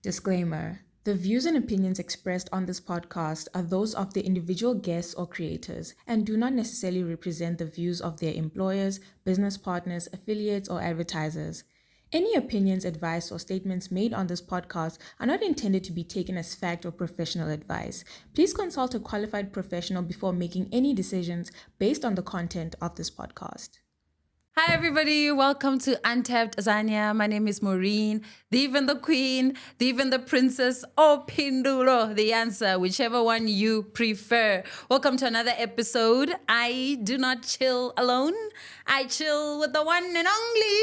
Disclaimer. The views and opinions expressed on this podcast are those of the individual guests or creators and do not necessarily represent the views of their employers, business partners, affiliates, or advertisers. Any opinions, advice, or statements made on this podcast are not intended to be taken as fact or professional advice. Please consult a qualified professional before making any decisions based on the content of this podcast. Hi everybody, welcome to Untapped Azania. My name is Maureen, the even the queen, the even the princess, or Pinduro, the answer, whichever one you prefer. Welcome to another episode. I do not chill alone. I chill with the one and only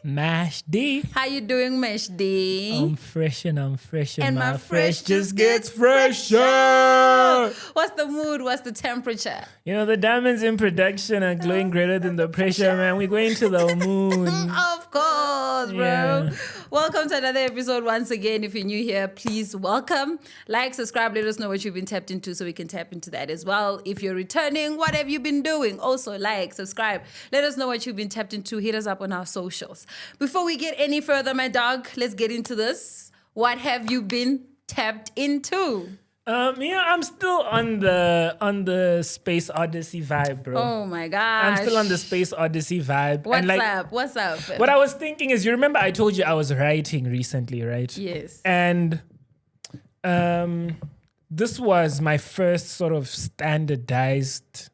Mash D. How you doing, Mesh D? I'm fresh and And my my fresh just gets fresher. What's the mood? What's the temperature? You know, the diamonds in production are glowing greater than the pressure, man. We're going to the moon. Of course, bro. Yeah. Welcome to another episode once again. If you're new here, please welcome. Like, subscribe, let us know what you've been tapped into so we can tap into that as well. If you're returning, what have you been doing? Also, like, subscribe. Let us know what you've been tapped into. Hit us up on our socials. Before we get any further, my dog, let's get into this. What have you been tapped into? I'm still on the Space Odyssey vibe, bro. Oh my gosh. I'm still on the Space Odyssey vibe. What's and like, up? What's up? what I was thinking is, you remember I told you I was writing recently, right? Yes. And this was my first sort of standardized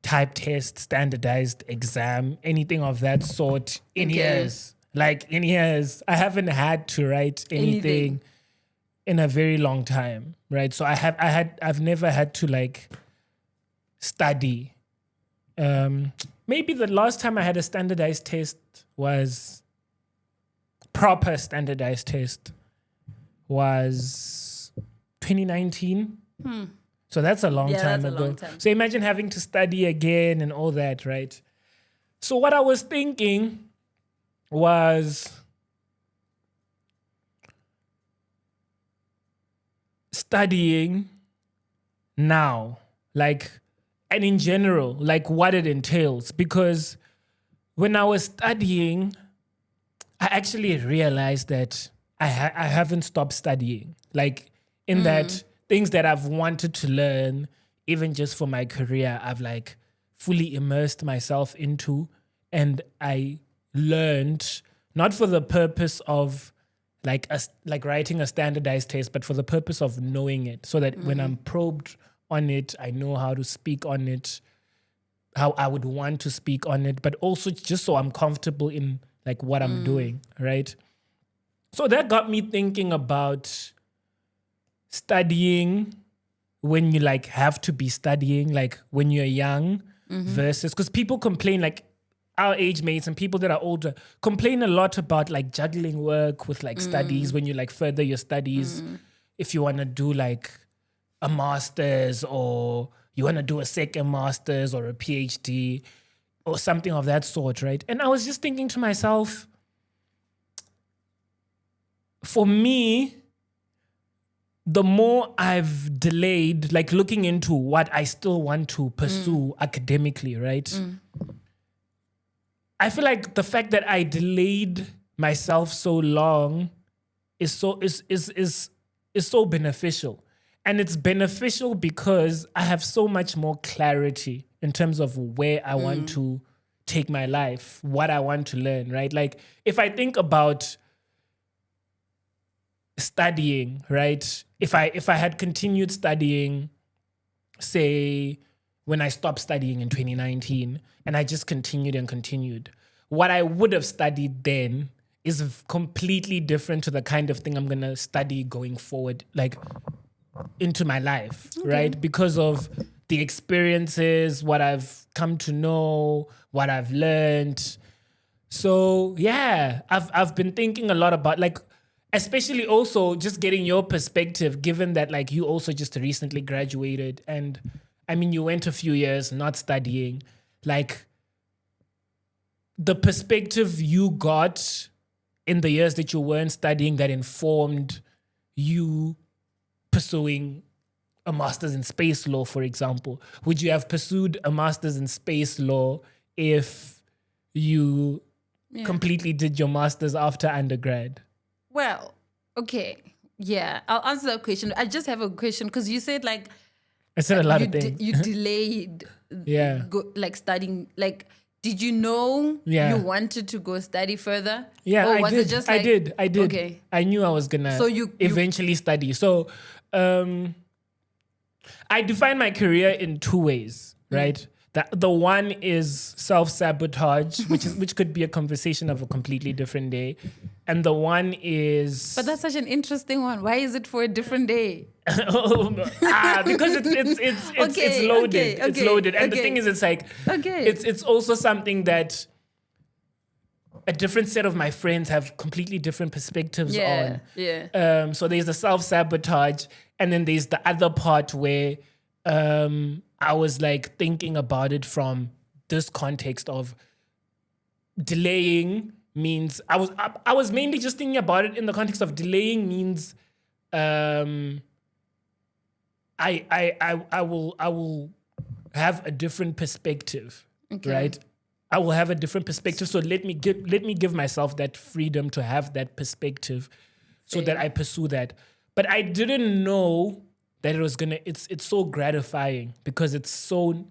type test, standardized exam, anything of that sort in years. Like in years, I haven't had to write anything in a very long time, right? So I've never had to like study. Maybe the last time I had a standardized test was proper standardized test was 2019. So that's a long time that's a ago. long time. So imagine having to study again and all that, right? So what I was thinking was studying now, like, and in general, like what it entails. Because when I was studying, I actually realized that I haven't stopped studying. Like in that things that I've wanted to learn, even just for my career, I've like fully immersed myself into, and I learned not for the purpose of like writing a standardized test, but for the purpose of knowing it, so that when I'm probed on it, I know how to speak on it, how I would want to speak on it, but also just so I'm comfortable in like what I'm doing, right? So that got me thinking about studying when you like have to be studying, like when you're young versus, because people complain, like our age mates and people that are older complain a lot about like juggling work with like studies when you like further your studies. If you want to do like a master's, or you want to do a second master's or a PhD or something of that sort, right? And I was just thinking to myself, for me, the more I've delayed, like looking into what I still want to pursue academically, right? I feel like the fact that I delayed myself so long is so beneficial. And it's beneficial because I have so much more clarity in terms of where I want to take my life, what I want to learn, right? Like if I think about studying, right? If I had continued studying, say when I stopped studying in 2019, and I just continued, what I would have studied then is completely different to the kind of thing I'm gonna study going forward, like into my life, right? Because of the experiences, what I've come to know, what I've learned. So yeah, I've been thinking a lot about like, especially also just getting your perspective, given that like you also just recently graduated, and I mean you went a few years not studying, like the perspective you got in the years that you weren't studying that informed you pursuing a master's in space law, for example. Would you have pursued a master's in space law if you completely did your master's after undergrad? Well, Okay. Yeah, I'll answer that question. I just have a question because you said like I said a lot you of things. you delayed Yeah. like studying. Like, did you know Yeah. you wanted to go study further? Yeah, Or I was did. it just I like did. I did. Okay. I knew I was gonna So you eventually study. So I define my career in two ways, right? The one is self-sabotage, which could be a conversation of a completely different day. And the one is But that's such an interesting one. Why is it for a different day? because it's Okay, loaded. okay, It's okay, loaded. And the okay. thing is, it's like Okay. it's also something that a different set of my friends have completely different perspectives Yeah. on. Yeah. So there's the self-sabotage, and then there's the other part where I was like thinking about it from this context of delaying means I was mainly just thinking about it in the context of delaying means I will have a different perspective, Okay. right? I will have a different perspective. So let me give myself that freedom to have that perspective, so that I pursue that. But I didn't know that it was gonna. It's so gratifying because it's so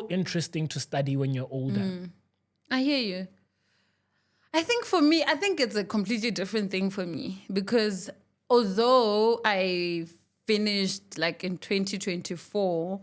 interesting to study when you're older. I hear you. I think for me, I think it's a completely different thing for me because although I finished like in 2024,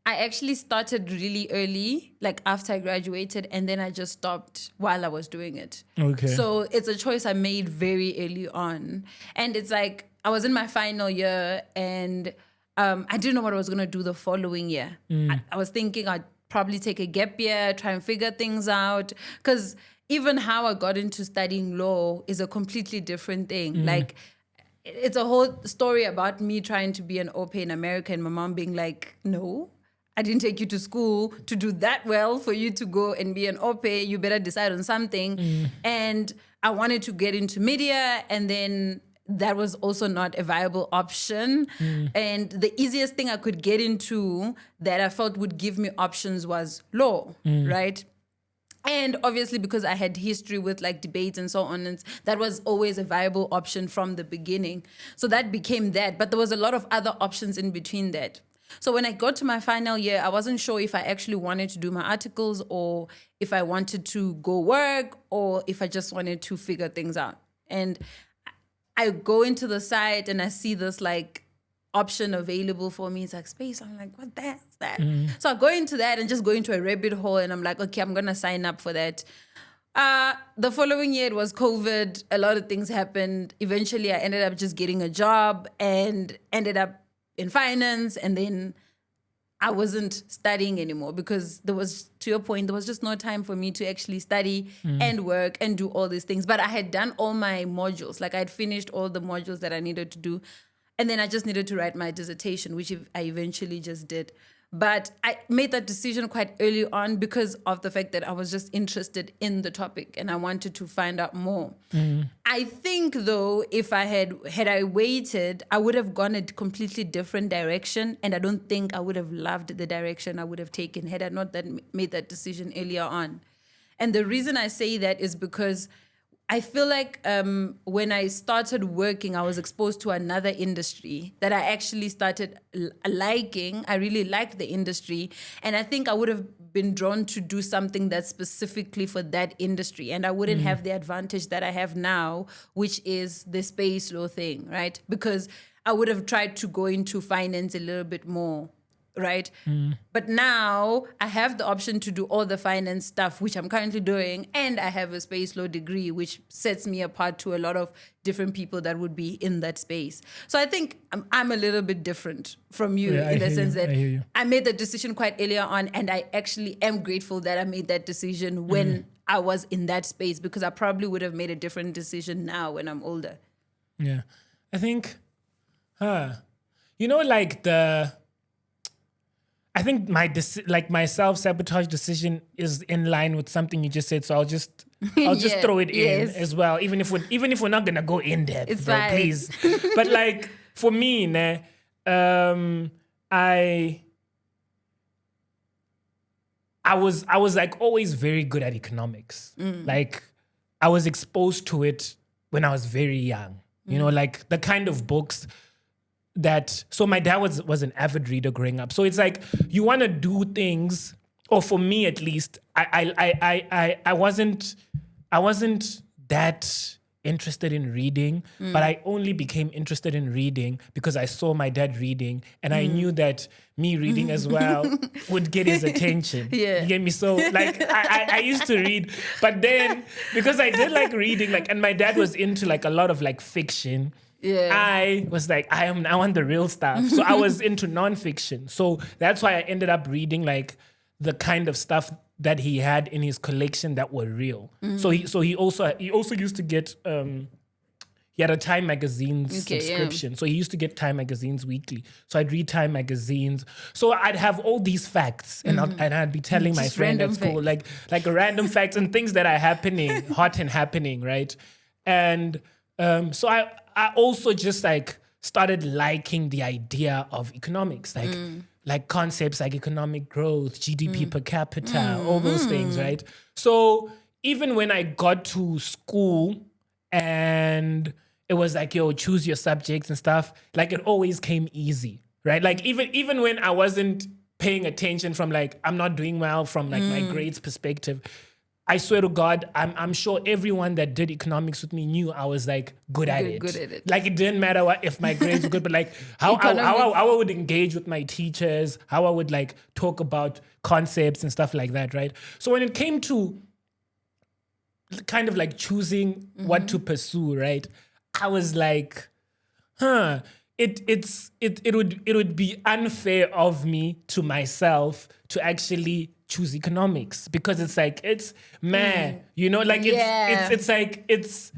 I actually started really early, like after I graduated, and then I just stopped while I was doing it. Okay. So it's a choice I made very early on. And it's like I was in my final year and I didn't know what I was going to do the following year. I was thinking I'd probably take a gap year, try and figure things out. Because even how I got into studying law is a completely different thing. Like, it's a whole story about me trying to be an au pair in America and my mom being like, no, I didn't take you to school to do that well for you to go and be an au pair. You better decide on something. And I wanted to get into media, and then that was also not a viable option. And the easiest thing I could get into that I felt would give me options was law, right? And obviously, because I had history with like debates and so on, and that was always a viable option from the beginning. So that became that. But there was a lot of other options in between that. So when I got to my final year, I wasn't sure if I actually wanted to do my articles or if I wanted to go work or if I just wanted to figure things out. And I go into the site and I see this like option available for me. It's like space. I'm like, what the hell is that? So I go into that and just go into a rabbit hole and I'm like, okay, I'm going to sign up for that. The following year, it was COVID. A lot of things happened. Eventually, I ended up just getting a job and ended up in finance. And then I wasn't studying anymore because there was, to your point, there was just no time for me to actually study and work and do all these things. But I had done all my modules. Like I had finished all the modules that I needed to do. And then I just needed to write my dissertation, which I eventually just did. But I made that decision quite early on because of the fact that I was just interested in the topic and I wanted to find out more. I think though, if I had I waited, I would have gone a completely different direction. And I don't think I would have loved the direction I would have taken had I not made that decision earlier on. And the reason I say that is because I feel like when I started working, I was exposed to another industry that I actually started liking. I really liked the industry. And I think I would have been drawn to do something that's specifically for that industry. And I wouldn't have the advantage that I have now, which is the space law thing, right? Because I would have tried to go into finance a little bit more. Right. But now I have the option to do all the finance stuff, which I'm currently doing. And I have a space law degree, which sets me apart to a lot of different people that would be in that space. So I think I'm a little bit different from you in the sense that I made the decision quite earlier on. And I actually am grateful that I made that decision when I was in that space, because I probably would have made a different decision now when I'm older. Yeah. I think, like I think my self-sabotage decision is in line with something you just said, so I'll just throw it in as well, even if we're not gonna go in depth, it's bro, fine. please. But like for me, I was like always very good at economics. Like I was exposed to it when I was very young. You know, like the kind of books that, so my dad was an avid reader growing up. So it's like you want to do things, or for me at least, I wasn't that interested in reading, but I only became interested in reading because I saw my dad reading, and I knew that me reading as well would get his attention. Yeah. You get me? So like I used to read, but then because I did like reading, like, and my dad was into like a lot of like fiction. Yeah. I was like, I want the real stuff. So I was into nonfiction. So that's why I ended up reading like the kind of stuff that he had in his collection that were real. So he also used to get he had a Time magazine subscription. So he used to get Time magazines weekly. So I'd read Time magazines. So I'd have all these facts, and I'd be telling my Just friend at random school, like random facts and things that are happening, hot and happening, right? And so I also just like started liking the idea of economics, like concepts like economic growth, GDP per capita, all those things, right? So even when I got to school and it was like, yo, choose your subjects and stuff, like it always came easy, right? Like even when I wasn't paying attention from like, I'm not doing well from like my grades perspective, I swear to God, I'm sure everyone that did economics with me knew I was like good at it. Like it didn't matter if my grades were good, but like how I would engage with my teachers, how I would like talk about concepts and stuff like that, right? So when it came to kind of like choosing what to pursue, right? I was like, it would be unfair of me to myself to actually choose economics, because it's like you know, like it's like it's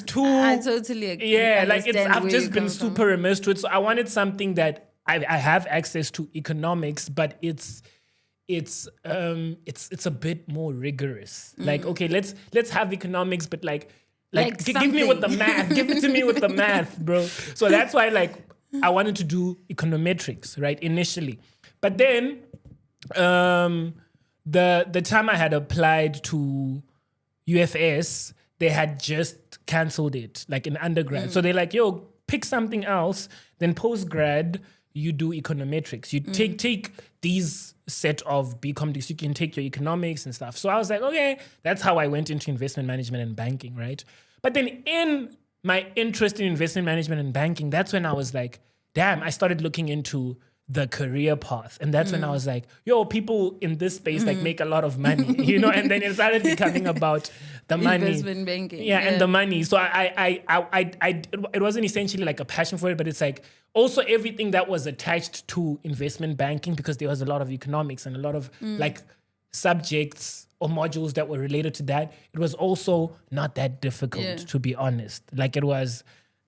too, I totally agree. like I've just been super immersed to it. So I wanted something that I have access to economics, but it's a bit more rigorous. Like, okay, let's have economics, but like give me with the math. Give it to me with the math, bro. So that's why like I wanted to do econometrics, right, initially. But then the time I had applied to UFS, they had just cancelled it, like in undergrad. So they're like, yo, pick something else. Then post-grad, you do econometrics. You take these set of BCom, you can take your economics and stuff. So I was like, okay, that's how I went into investment management and banking, right? But then in my interest in investment management and banking, that's when I was like, damn, I started looking into the career path. And that's when I was like, yo, people in this space like make a lot of money, you know? And then it started becoming about the money. Investment banking. Yeah, and the money. So it wasn't essentially like a passion for it, but it's like also everything that was attached to investment banking, because there was a lot of economics and a lot of like subjects or modules that were related to that. It was also not that difficult, to be honest. Like it was,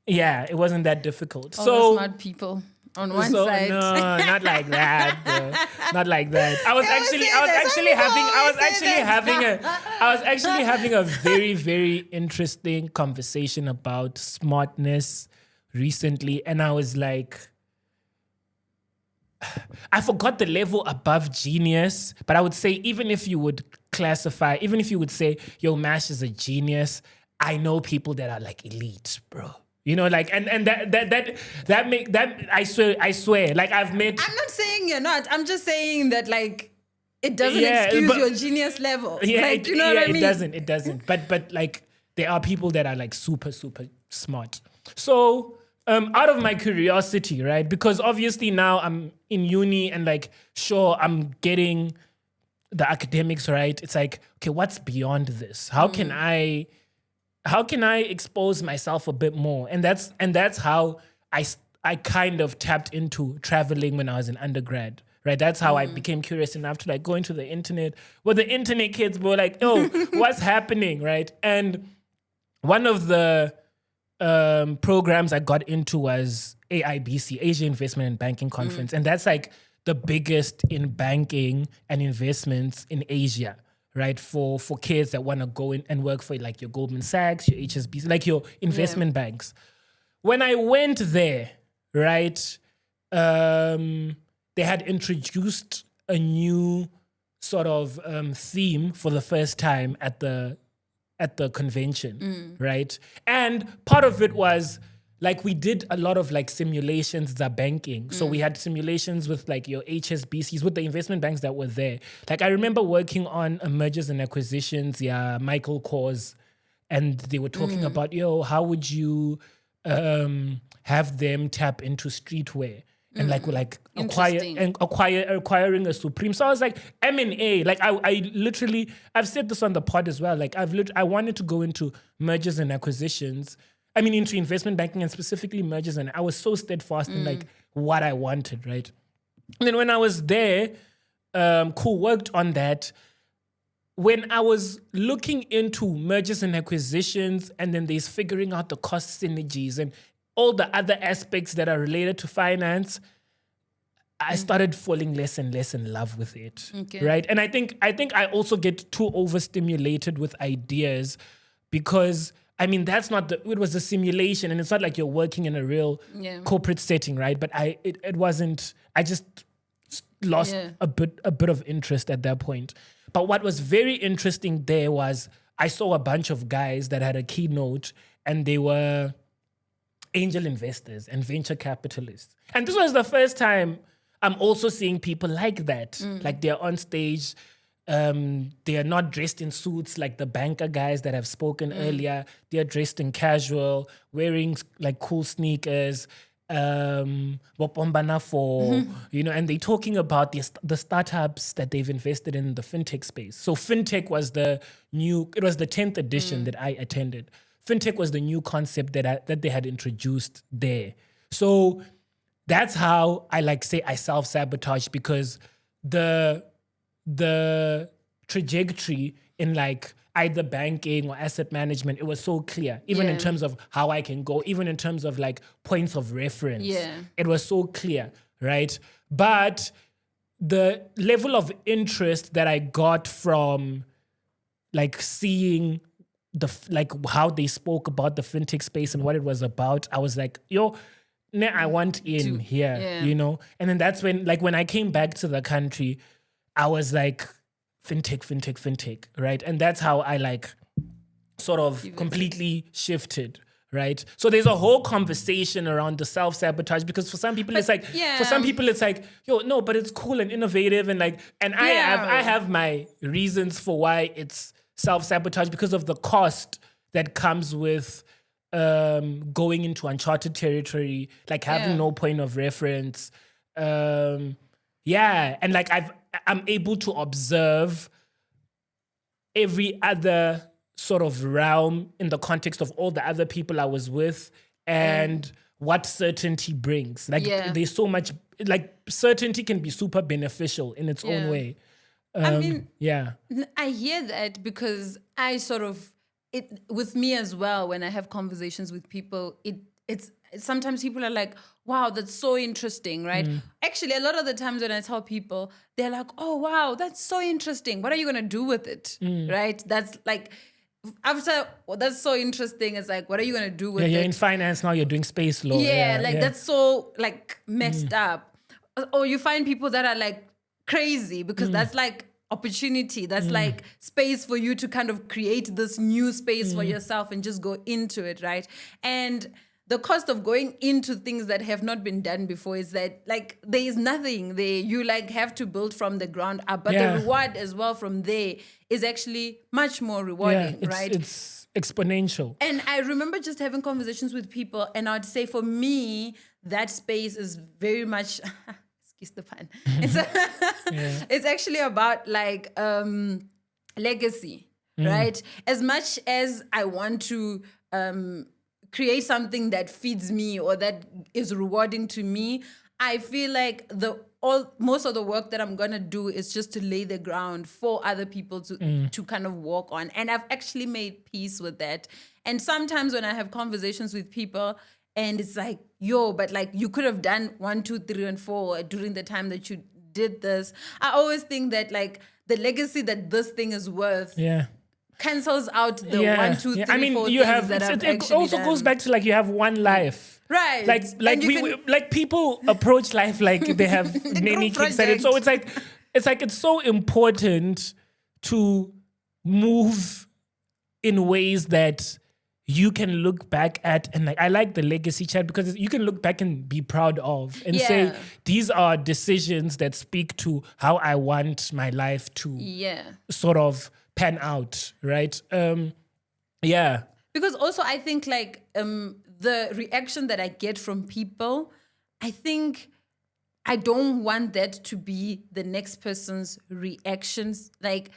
it wasn't that difficult. All so the smart people on one side. No, not like that, bro. Not like that. I was actually having a very, very interesting conversation about smartness recently, and I was like, I forgot the level above genius, but I would say even if you would say, yo, Mash is a genius, I know people that are like elite, bro. You know, like, and that I swear, like I've met. I'm not saying you're not. I'm just saying that like it doesn't excuse your genius level. Yeah, like, you know what I mean? It doesn't. But like there are people that are like super, super smart. So out of my curiosity, right? Because obviously now I'm in uni and like, sure, I'm getting the academics right. It's like, okay, what's beyond this? How can I expose myself a bit more? And that's how I kind of tapped into traveling when I was in undergrad, right? That's how I became curious enough to like go into the internet. Well, the internet kids were like, oh, what's happening, right? And one of the programs I got into was AIBC, Asia Investment and Banking Conference. And that's like the biggest in banking and investments in Asia, right? For kids that want to go in and work for like your Goldman Sachs, your HSBC, like your investment banks. When I went there, right, they had introduced a new sort of theme for the first time at the at the convention, right? And part of it was like we did a lot of like simulations za banking. So we had simulations with like your HSBCs, with the investment banks that were there. Like I remember working on a mergers and acquisitions, Michael Kors, and they were talking about, how would you have them tap into streetwear? And acquiring a Supreme. So I was like, M&A. Like I literally, I've said this on the pod as well. Like I wanted to go into mergers and acquisitions. I mean, into investment banking and specifically mergers. And I was so steadfast in like what I wanted, right? And then when I was there, worked on that. When I was looking into mergers and acquisitions, and then there's figuring out the cost synergies and all the other aspects that are related to finance, I started falling less and less in love with it, right? And I think I also get too overstimulated with ideas because, I mean, it was a simulation and it's not like you're working in a real corporate setting, right? But I just lost a bit of interest at that point. But what was very interesting there was I saw a bunch of guys that had a keynote and they were angel investors and venture capitalists. And this was the first time I'm also seeing people like that. Like they're on stage, they are not dressed in suits like the banker guys that have spoken earlier. They're dressed in casual, wearing like cool sneakers, Bopombana for, and they're talking about the startups that they've invested in the fintech space. So fintech was it was the 10th edition that I attended. Fintech was the new concept that they had introduced there. So that's how I self-sabotage, because the trajectory in like either banking or asset management, it was so clear, even in terms of how I can go, even in terms of like points of reference. It was so clear, right? But the level of interest that I got from like seeing how they spoke about the fintech space and what it was about, I was like, I want in here, And then that's when I came back to the country, I was like, fintech, right? And that's how I like sort of completely shifted, right? So there's a whole conversation around the self-sabotage, because for some people it's like, no, but it's cool and innovative and I have my reasons for why it's self-sabotage, because of the cost that comes with going into uncharted territory, like having no point of reference. And like I'm able to observe every other sort of realm in the context of all the other people I was with and what certainty brings. Like there's so much, like certainty can be super beneficial in its own way. I hear that, because I sort of, with me as well, when I have conversations with people, it's sometimes people are like, wow, that's so interesting, right? Actually, a lot of the times when I tell people, they're like, oh, wow, that's so interesting. What are you going to do with it, right? That's like, after, that's so interesting. It's like, what are you going to do with it? You're in finance now, you're doing space law. That's so like messed up. Or you find people that are like crazy, because that's like opportunity. That's like space for you to kind of create this new space for yourself and just go into it, right? And the cost of going into things that have not been done before is that like there is nothing there. You like have to build from the ground up, but the reward as well from there is actually much more rewarding, right? It's exponential. And I remember just having conversations with people, and I'd say for me, that space is very much excuse the pun. It's actually about like legacy, right? As much as I want to create something that feeds me or that is rewarding to me, I feel like most of the work that I'm gonna do is just to lay the ground for other people to kind of walk on. And I've actually made peace with that. And sometimes when I have conversations with people and it's like, but like you could have done 1, 2, 3, and 4 during the time that you did this, I always think that like the legacy that this thing is worth cancels out the 1, 2, 3, I mean, 4 you things have, that I've it actually also done. goes back to like you have one life. Right. Like people approach life like they have many kids at it. So it's so important to move in ways that you can look back at, and like I like the legacy chat because you can look back and be proud of and say Yeah. these are decisions that speak to how I want my life to sort of pan out, right? Yeah. Because also I think like the reaction that I get from people, I think I don't want that to be the next person's reactions. Like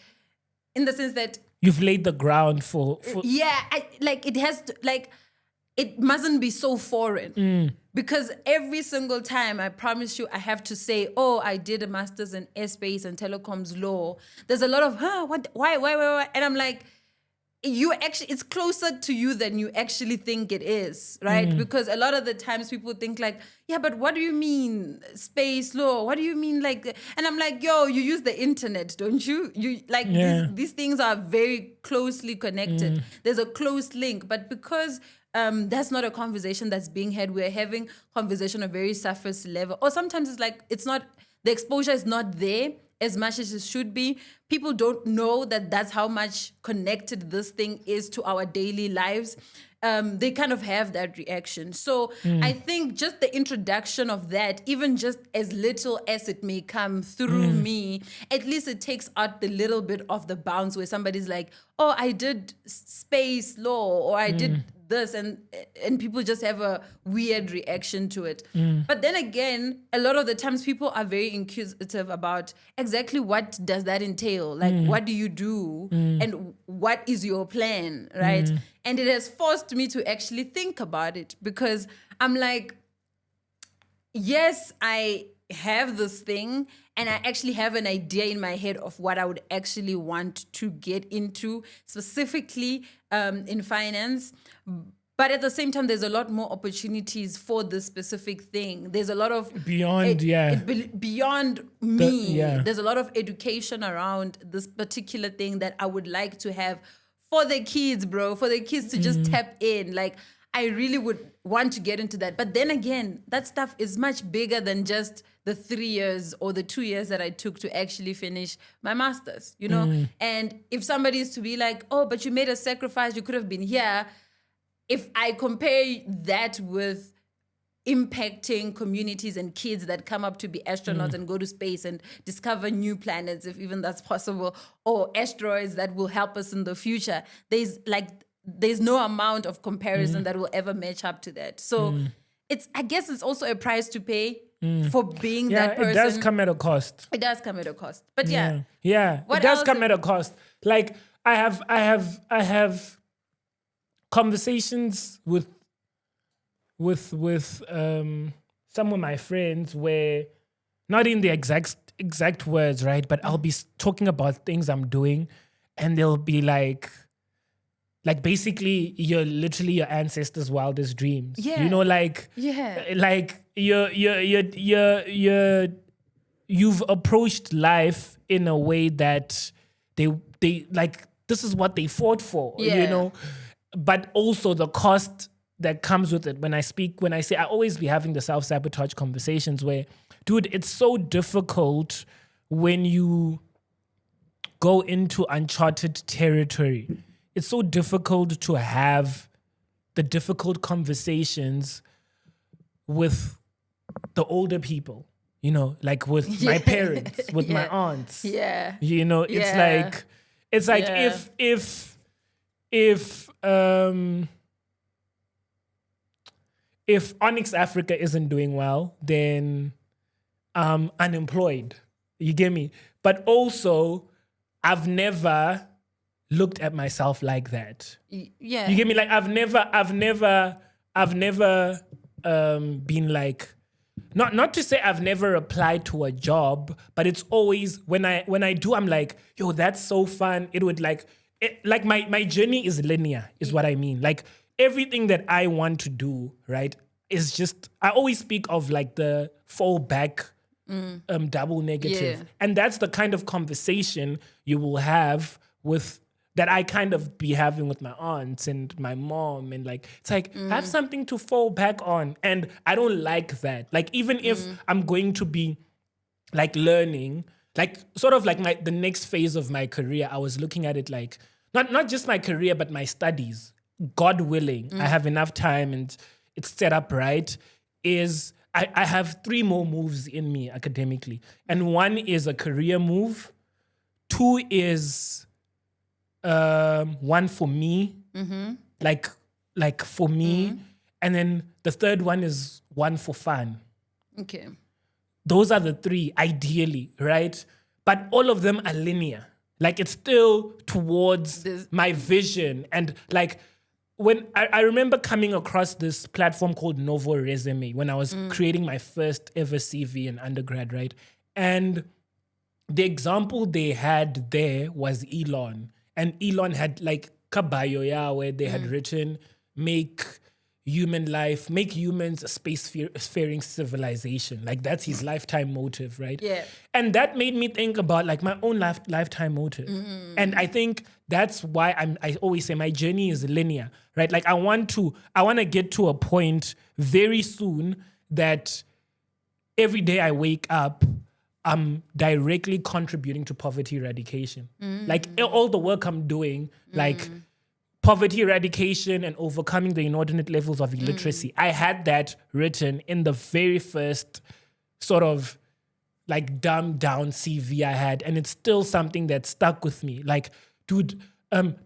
in the sense that You've laid the ground for it has to, like, it mustn't be so foreign because every single time, I promise you, I have to say, oh, I did a master's in airspace and telecoms law. There's a lot of, what, why? And I'm like, it's closer to you than you actually think it is, right? Because a lot of the times people think like, yeah, but what do you mean space law? What do you mean like, and I'm like, yo, you use the internet, don't you? You like these things are very closely connected. There's a close link, but because that's not a conversation that's being had, we're having conversation on a very surface level, or sometimes it's like it's not, the exposure is not there as much as it should be. People don't know that that's how much connected this thing is to our daily lives. They kind of have that reaction. So I think just the introduction of that, even just as little as it may come through me, at least it takes out the little bit of the bounds where somebody's like, oh, I did space law, or I did this, and people just have a weird reaction to it. But then again, a lot of the times people are very inquisitive about exactly what does that entail, like what do you do and what is your plan, right? And it has forced me to actually think about it, because I'm like, yes, I have this thing and I actually have an idea in my head of what I would actually want to get into, specifically in finance. But at the same time, there's a lot more opportunities for this specific thing. There's a lot of beyond beyond me. Yeah. There's a lot of education around this particular thing that I would like to have for the kids, bro, for the kids to just tap in. Like, I really would want to get into that. But then again, that stuff is much bigger than just the 3 years or the 2 years that I took to actually finish my master's, you know? And if somebody is to be like, oh, but you made a sacrifice, you could have been here. If I compare that with impacting communities and kids that come up to be astronauts and go to space and discover new planets, if even that's possible, or asteroids that will help us in the future, there's no amount of comparison that will ever match up to that. So I guess it's also a price to pay for being that person. It does come at a cost. It does come at a cost. But yeah. It does come at a cost. Like I have conversations with some of my friends where, not in the exact words, right? But I'll be talking about things I'm doing, and they'll be like basically you're literally your ancestors' wildest dreams. Yeah. You know, like you've approached life in a way that they like, this is what they fought for. You know, but also the cost that comes with it. When I say, I always be having the self-sabotage conversations where, dude, it's so difficult when you go into uncharted territory. It's so difficult to have the difficult conversations with the older people, you know, like with my parents, with my aunts. Yeah. You know, it's like if Onyx Africa isn't doing well, then I'm unemployed. You get me? But also, I've never looked at myself like that. Yeah. You get me? Like I've never been like, not to say I've never applied to a job, but it's always when I do, I'm like, yo, that's so fun. It would like my journey is linear, is what I mean. Like everything that I want to do, right, is just, I always speak of like the fallback double negative. Yeah. And that's the kind of conversation you will have with, that I kind of be having with my aunts and my mom, and like, it's like, have something to fall back on. And I don't like that. Like, even if I'm going to be like learning, like sort of like the next phase of my career, I was looking at it like, not just my career, but my studies, God willing, I have enough time and it's set up right, is I have 3 more moves in me academically. And 1 is a career move. 2 is 1 for me, like for me. And then the 3rd one is 1 for fun. Okay. Those are the 3, ideally, right? But all of them are linear. Like it's still towards my vision. And like when I remember coming across this platform called Novo Resume when I was creating my first ever CV in undergrad, right? And the example they had there was Elon. And Elon had like Kabayo, where they had written, make humans a space-faring civilization. Like that's his lifetime motive, right? Yeah. And that made me think about like my own lifetime motive. And I think that's why I always say my journey is linear, right? Like I want to get to a point very soon that every day I wake up, I'm directly contributing to poverty eradication. Like all the work I'm doing, like poverty eradication and overcoming the inordinate levels of illiteracy. I had that written in the very first sort of like dumbed down CV I had. And it's still something that stuck with me. Like, dude,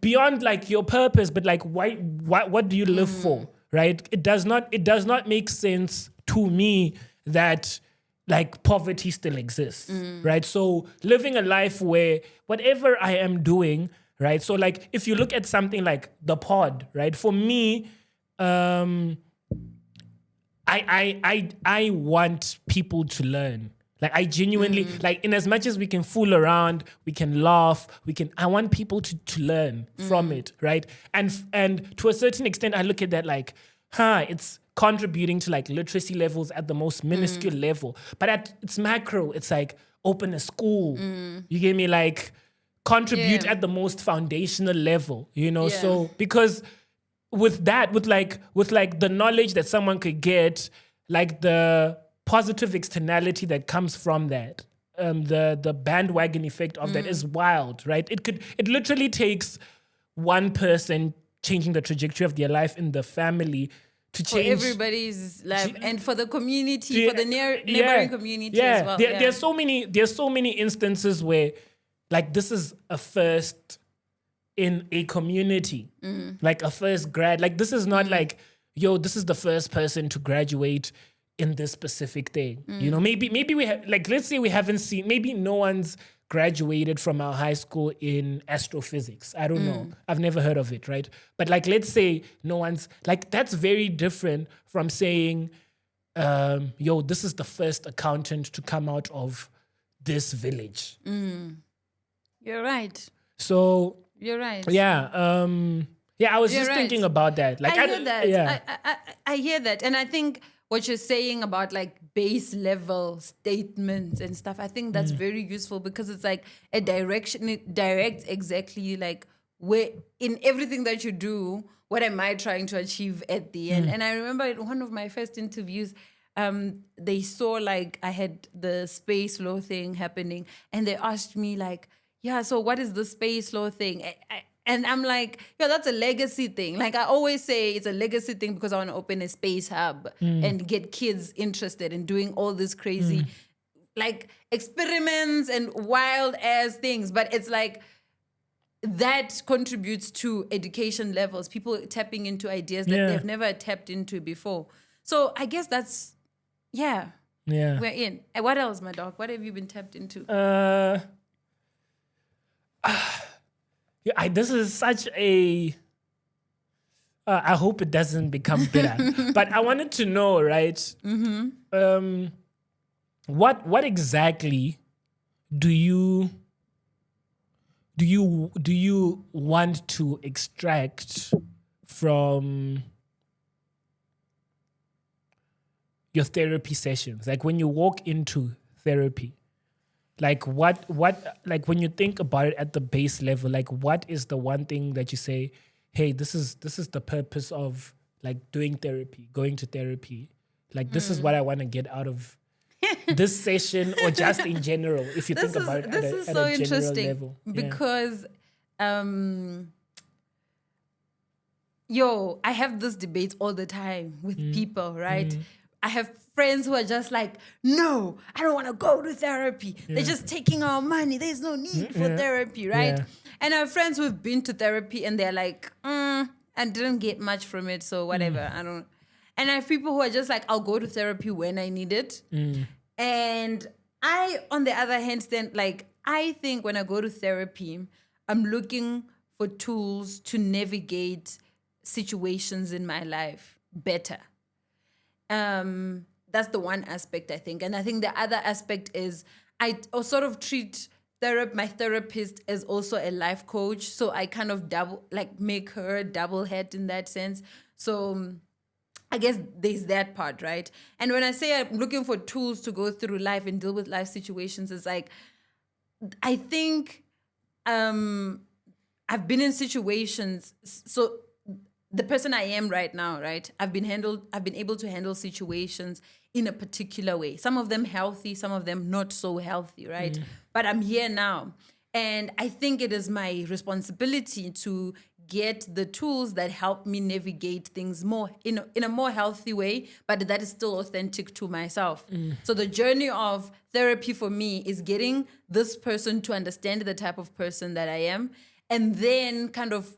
beyond like your purpose, but like what do you live for? Right? It does not make sense to me that like poverty still exists. Right? So living a life where whatever I am doing, right? So like if you look at something like the pod, right? For me, I want people to learn. Like I genuinely, like in as much as we can fool around, we can laugh, I want people to learn from it, right? And to a certain extent, I look at that like, it's contributing to like literacy levels at the most minuscule level. But at its macro, it's like open a school. You get me? Like contribute at the most foundational level, you know? So because with that, with like the knowledge that someone could get, like the positive externality that comes from that, the bandwagon effect of that is wild, right? It literally takes one person changing the trajectory of their life in the family to change for everybody's life and for the community, for the neighboring community as well. There's so many instances where like this is a first in a community, like a first grad. Like this is not like, this is the first person to graduate in this specific thing. You know, maybe we have, like, let's say we haven't seen, maybe no one's graduated from our high school in astrophysics. I don't know. I've never heard of it, right? But like, let's say no one's, like, that's very different from saying, this is the first accountant to come out of this village. You're right. So you're right. Yeah. I was just thinking about that. Like I hear that. Yeah. I hear that. And I think what you're saying about like base level statements and stuff, I think that's very useful because it's like a direction. It directs exactly like where in everything that you do, what am I trying to achieve at the end? And I remember in one of my first interviews, they saw like I had the space law thing happening and they asked me like, so what is the space law thing? And I'm like, that's a legacy thing. Like I always say it's a legacy thing because I want to open a space hub and get kids interested in doing all this crazy like experiments and wild ass things. But it's like that contributes to education levels, people tapping into ideas that they've never tapped into before. So I guess that's, we're in. And what else, my dog? What have you been tapped into? This is such a. I hope it doesn't become bitter, but I wanted to know, right? What exactly do you want to extract from your therapy sessions? Like when you walk into therapy. Like what like when you think about it at the base level, like what is the one thing that you say, hey, this is the purpose of like doing therapy, going to therapy. Like this is what I want to get out of this session or just in general, if you think about it at a general level. Because I have this debate all the time with people, right? I have friends who are just like, no, I don't want to go to therapy. They're just taking our money. There's no need for therapy, right? Yeah. And I have friends who've been to therapy and they're like, I didn't get much from it, so whatever. I don't. And I have people who are just like, I'll go to therapy when I need it. And I, on the other hand, stand like, I think when I go to therapy, I'm looking for tools to navigate situations in my life better. That's the one aspect, I think. And I think the other aspect is I sort of treat my therapist as also a life coach. So I kind of make her double head in that sense. So I guess there's that part, right? And when I say I'm looking for tools to go through life and deal with life situations, it's like, I think I've been in situations. So the person I am right now, right? I've been able to handle situations in a particular way. Some of them healthy, some of them not so healthy, right? But I'm here now. And I think it is my responsibility to get the tools that help me navigate things more in a more healthy way, but that is still authentic to myself. So the journey of therapy for me is getting this person to understand the type of person that I am, and then kind of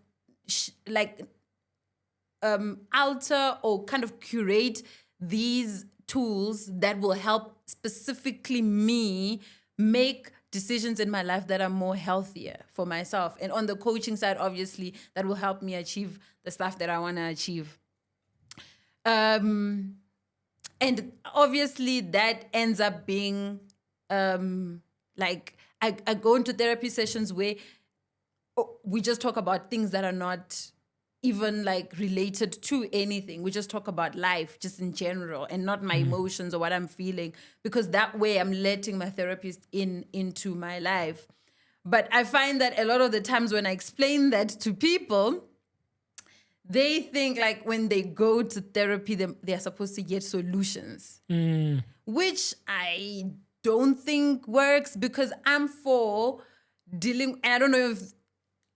alter or kind of curate these tools that will help specifically me make decisions in my life that are more healthier for myself. And on the coaching side, obviously, that will help me achieve the stuff that I want to achieve. And obviously that ends up being like I go into therapy sessions where we just talk about things that are not even like related to anything. We just talk about life just in general and not my emotions or what I'm feeling, because that way I'm letting my therapist into my life. But I find that a lot of the times when I explain that to people, they think like when they go to therapy, they're supposed to get solutions, which I don't think works, because I'm for dealing, and I don't know if,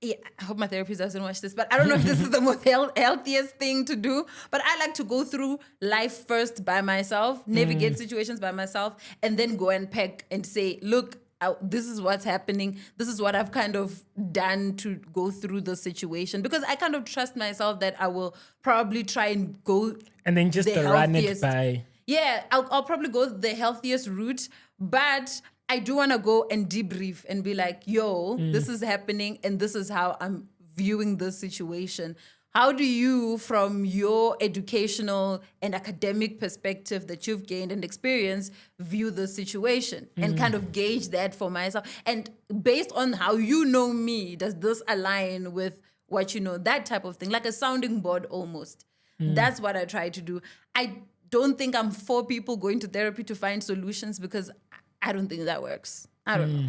I hope my therapist doesn't watch this, but I don't know if this is the most healthiest thing to do. But I like to go through life first by myself, navigate situations by myself, and then go and pack and say, look, this is what's happening. This is what I've kind of done to go through the situation. Because I kind of trust myself that I will probably try and go and then just run it by. Yeah, I'll probably go the healthiest route, but I do want to go and debrief and be like, this is happening and this is how I'm viewing this situation. How do you, from your educational and academic perspective that you've gained and experienced, view the situation and kind of gauge that for myself? And based on how you know me, does this align with what you know? That type of thing, like a sounding board almost. That's what I try to do. I don't think I'm for people going to therapy to find solutions, because I don't think that works. I don't know.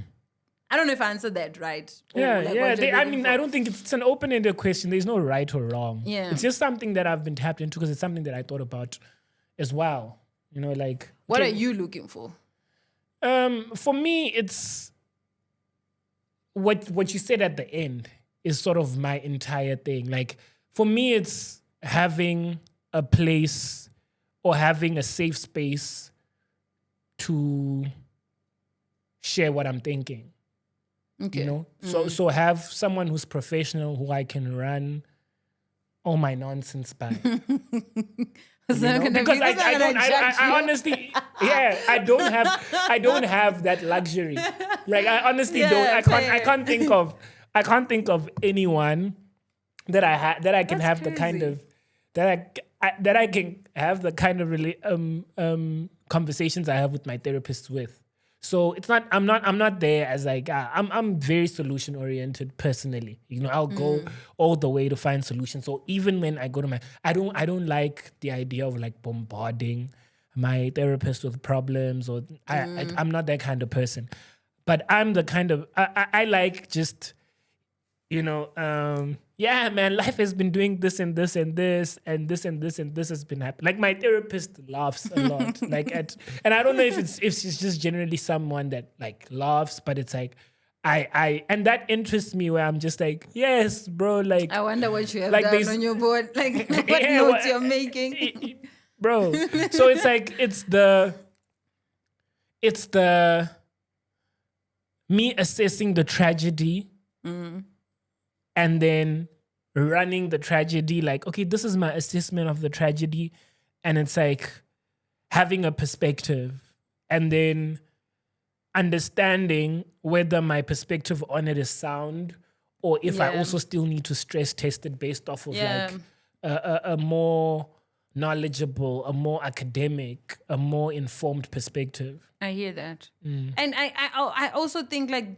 I don't know if I answered that right. I don't think it's an open-ended question. There's no right or wrong. Yeah. It's just something that I've been tapped into because it's something that I thought about as well. You know, like... What are you looking for? For me, it's... What you said at the end is sort of my entire thing. Like, for me, it's having a place or having a safe space to share what I'm thinking. Okay. You know, so have someone who's professional who I can run all my nonsense by. Because I honestly, I don't have that luxury. Like I honestly don't. I can't think of anyone that I can have the kind of that I can have the kind of conversations I have with my therapist with. So it's not. I'm not there as like I'm very solution oriented personally. You know, I'll go all the way to find solutions. So even when I go to I don't like the idea of like bombarding my therapist with problems, or I'm not that kind of person. But I'm the kind of I like just, you know, yeah, man, life has been doing this and this and this and this and this and this has been happening. Like my therapist laughs a lot. And I don't know if she's just generally someone that like laughs, but it's like and that interests me where I'm just like, yes, bro, like I wonder what you have like done there's- on your board, like what Yeah, notes well, you're making. bro. So it's like it's the me assessing the tragedy and then running the tragedy like, okay, this is my assessment of the tragedy, and it's like having a perspective and then understanding whether my perspective on it is sound or if I Yeah. also still need to stress test it based off of Yeah. like a more knowledgeable, a more academic, a more informed perspective. I hear that. And I also think like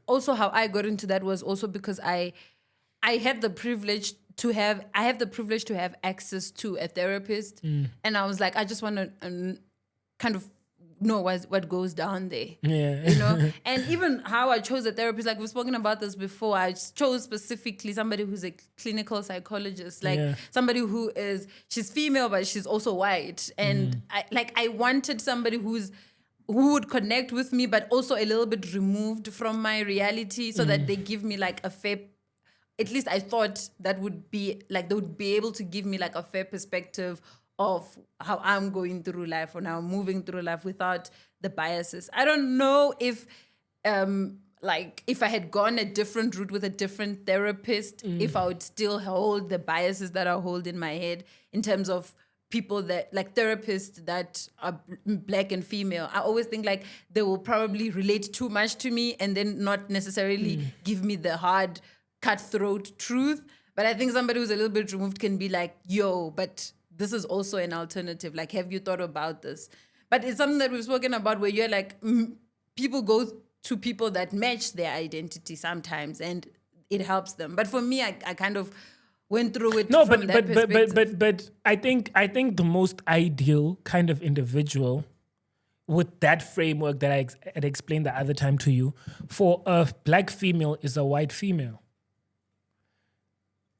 also how I got into that was also because I had the privilege to have access to a therapist, and I was like, I just want to kind of know what goes down there. Yeah. You know, and even how I chose a therapist, like we've spoken about this before, I chose specifically somebody who's a clinical psychologist, like Yeah. somebody she's female, but she's also white. And I wanted somebody who would connect with me, but also a little bit removed from my reality so that they give me like a fair, at least I thought that would be like, they would be able to give me like a fair perspective of how I'm going through life or now moving through life without the biases. I don't know if like if I had gone a different route with a different therapist, if I would still hold the biases that I hold in my head in terms of people that like therapists that are black and female. I always think like they will probably relate too much to me and then not necessarily give me the hard cutthroat truth. But I think somebody who's a little bit removed can be like, yo, but this is also an alternative. Like, have you thought about this? But it's something that we've spoken about where you're like, people go to people that match their identity sometimes and it helps them. But for me, I kind of went through it No, from that perspective. but I think the most ideal kind of individual with that framework that I had explained the other time to you, for a black female is a white female.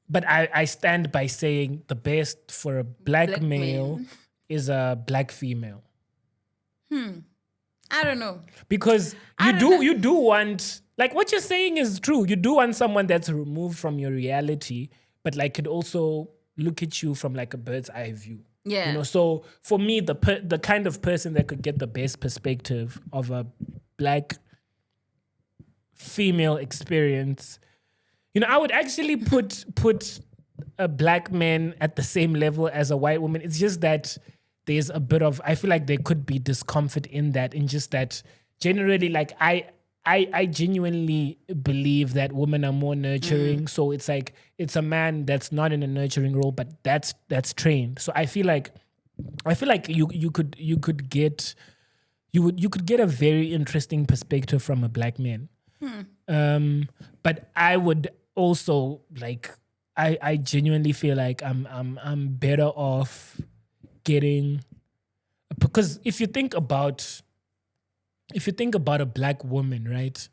But I stand by saying the best for a black male man. is a black female. I don't know. Because you do want, like what you're saying is true. You do want someone that's removed from your reality, but like could also look at you from like a bird's eye view. Yeah. You know, so for me, the kind of person that could get the best perspective of a black female experience, you know, I would actually put a black man at the same level as a white woman. It's just that there's a bit of, I feel like there could be discomfort in that, in just that generally, like I genuinely believe that women are more nurturing. So it's like it's a man that's not in a nurturing role, but that's trained. So I feel like you could get a very interesting perspective from a black man. But I would also like I genuinely feel like I'm better off getting, because if you think about a black woman, right?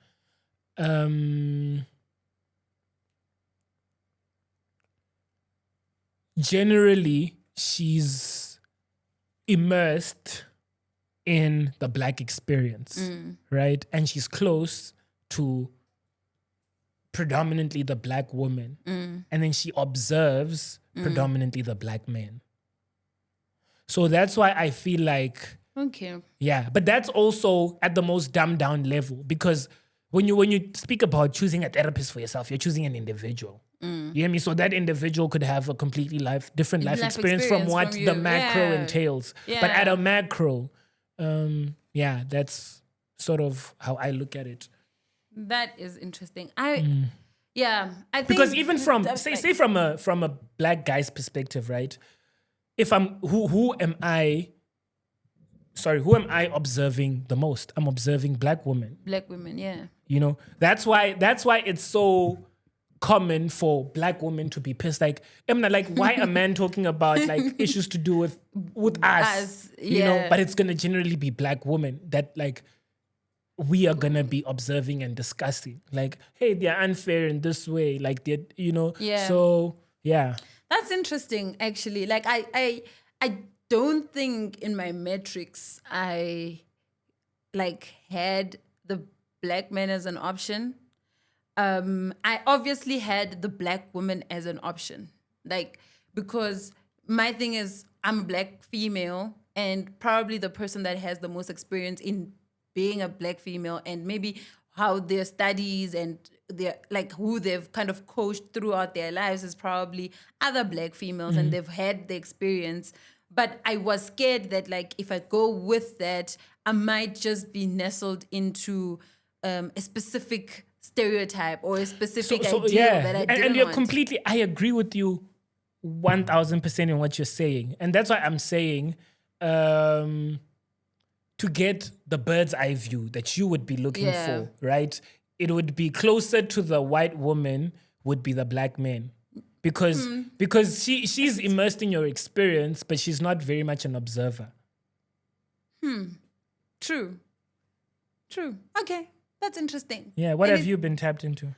Generally, she's immersed in the black experience, right? And she's close to predominantly the black woman. And then she observes predominantly the black man. So that's why I feel like, Okay. yeah, but that's also at the most dumbed down level, because when you speak about choosing a therapist for yourself, you're choosing an individual. You hear me? So that individual could have a completely different life experience from what from the you. macro Yeah. entails. Yeah. But at a macro, that's sort of how I look at it. That is interesting. I think Because even from that's say like- from a black guy's perspective, right? If I'm who am I observing the most? I'm observing black women. black women, yeah. You know, that's why it's so common for black women to be pissed. Like, Emna, like, why a man talking about like issues to do with us? You know, yeah. but it's gonna generally be black women that like we are gonna be observing and discussing. Like, hey, they're unfair in this way. Like, they're, you know, Yeah. So yeah. That's interesting, actually. Like I don't think in my metrics I like had the black man as an option. I obviously had the black woman as an option. Like, because my thing is, I'm a black female, and probably the person that has the most experience in being a black female, and maybe how their studies and their, like, who they've kind of coached throughout their lives is probably other black females, and they've had the experience. But I was scared that, like, if I go with that, I might just be nestled into a specific stereotype or a specific ideal that I didn't and you're want. completely, I agree with you 1000% in what you're saying. And that's why I'm saying, to get the bird's eye view that you would be looking Yeah. for, right? It would be closer to the white woman would be the black man. Because she's immersed in your experience, but she's not very much an observer. True. Okay, that's interesting. Yeah, what And have you been tapped into?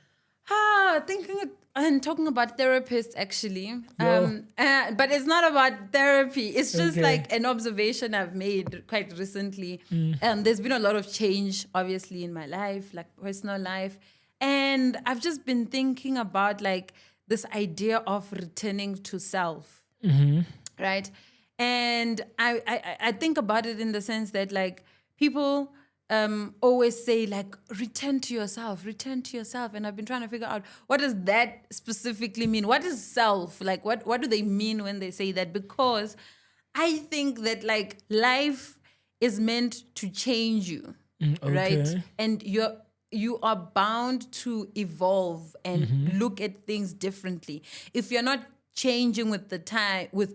Thinking and talking about therapists actually. Yo. But it's not about therapy. It's just Okay. like an observation I've made quite recently. There's been a lot of change, obviously, in my life, like personal life. And I've just been thinking about like this idea of returning to self. Right? And I think about it in the sense that like people always say like return to yourself, and I've been trying to figure out what does that specifically mean. What is self? Like what do they mean when they say that? Because I think that like life is meant to change you, right? Okay. And you are bound to evolve and look at things differently. If you're not changing with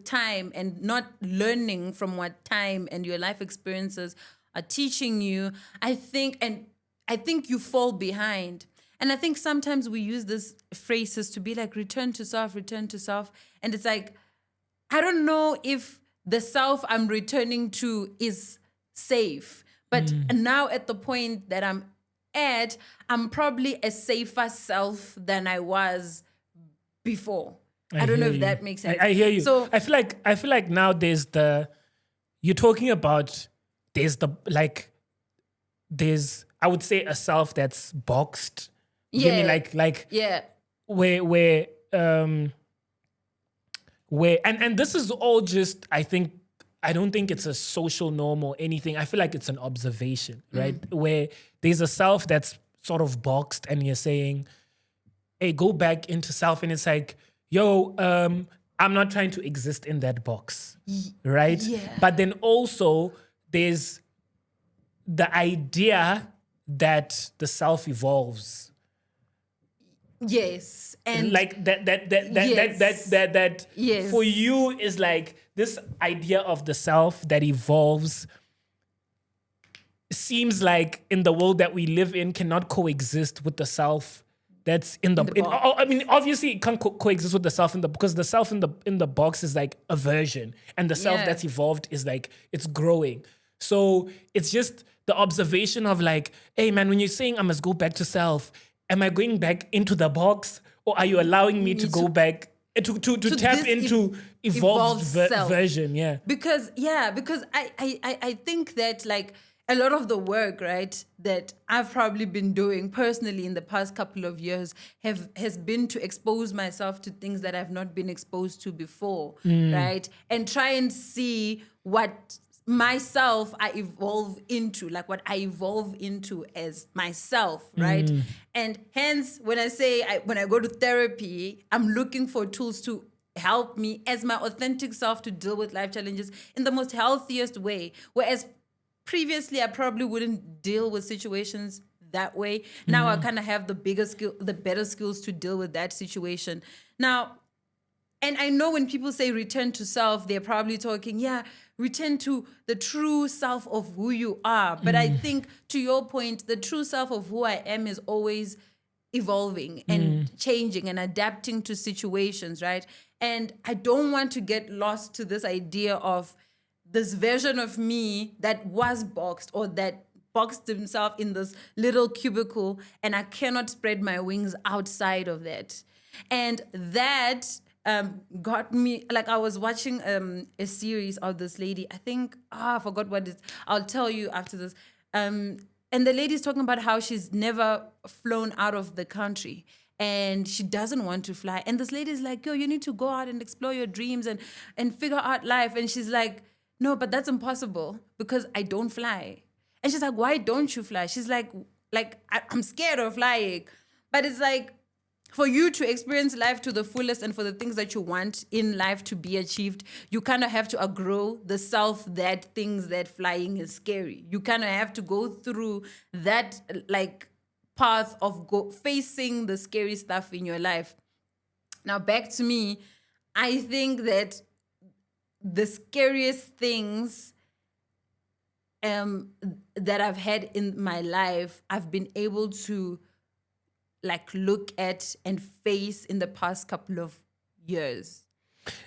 time and not learning from what time and your life experiences are teaching you, I think you fall behind. And I think sometimes we use these phrases to be like return to self, and it's like I don't know if the self I'm returning to is safe. But now at the point that I'm at, I'm probably a safer self than I was before. I don't know hear if you. that makes sense. I hear you. So I feel like now you're talking about I would say a self that's boxed. You get me? Like yeah. where and this is all just I don't think it's a social norm or anything. I feel like it's an observation, right? Where there's a self that's sort of boxed and you're saying, hey, go back into self. And it's like, yo, I'm not trying to exist in that box, right? Yeah. But then also there's the idea that the self evolves. Yes. And Like that Yes. for you is like this idea of the self that evolves seems like in the world that we live in cannot coexist with the self that's in the box. I mean, obviously it can't coexist with the self because the self in the box is like a version, and the self Yeah. that's evolved is like it's growing. So it's just the observation of like, hey man, when you're saying I must go back to self, am I going back into the box, or are you allowing me to go back to tap this into evolved self. version? Yeah. Because I think that like a lot of the work, right, that I've probably been doing personally in the past couple of years has been to expose myself to things that I've not been exposed to before, right? And try and see what myself I evolve into, like what I evolve into as myself, right? And hence, when I say when I go to therapy, I'm looking for tools to help me as my authentic self to deal with life challenges in the most healthiest way. Whereas previously, I probably wouldn't deal with situations that way. Now I kind of have the better skills to deal with that situation. Now, and I know when people say return to self, they're probably talking, return to the true self of who you are. But I think, to your point, the true self of who I am is always evolving and changing and adapting to situations, right? And I don't want to get lost to this idea of this version of me that was boxed, or that boxed himself in this little cubicle, and I cannot spread my wings outside of that. And that got me, like I was watching a series of this lady, I think, I forgot what it is. I'll tell you after this. And the lady's talking about how she's never flown out of the country and she doesn't want to fly. And this lady's like, yo, you need to go out and explore your dreams and figure out life. And she's like, no, but that's impossible because I don't fly. And she's like, why don't you fly? She's like I'm scared of flying. But it's like, for you to experience life to the fullest and for the things that you want in life to be achieved, you kind of have to outgrow the self that thinks that flying is scary. You kind of have to go through that like path of facing the scary stuff in your life. Now, back to me, I think that the scariest things that I've had in my life, I've been able to like look at and face in the past couple of years.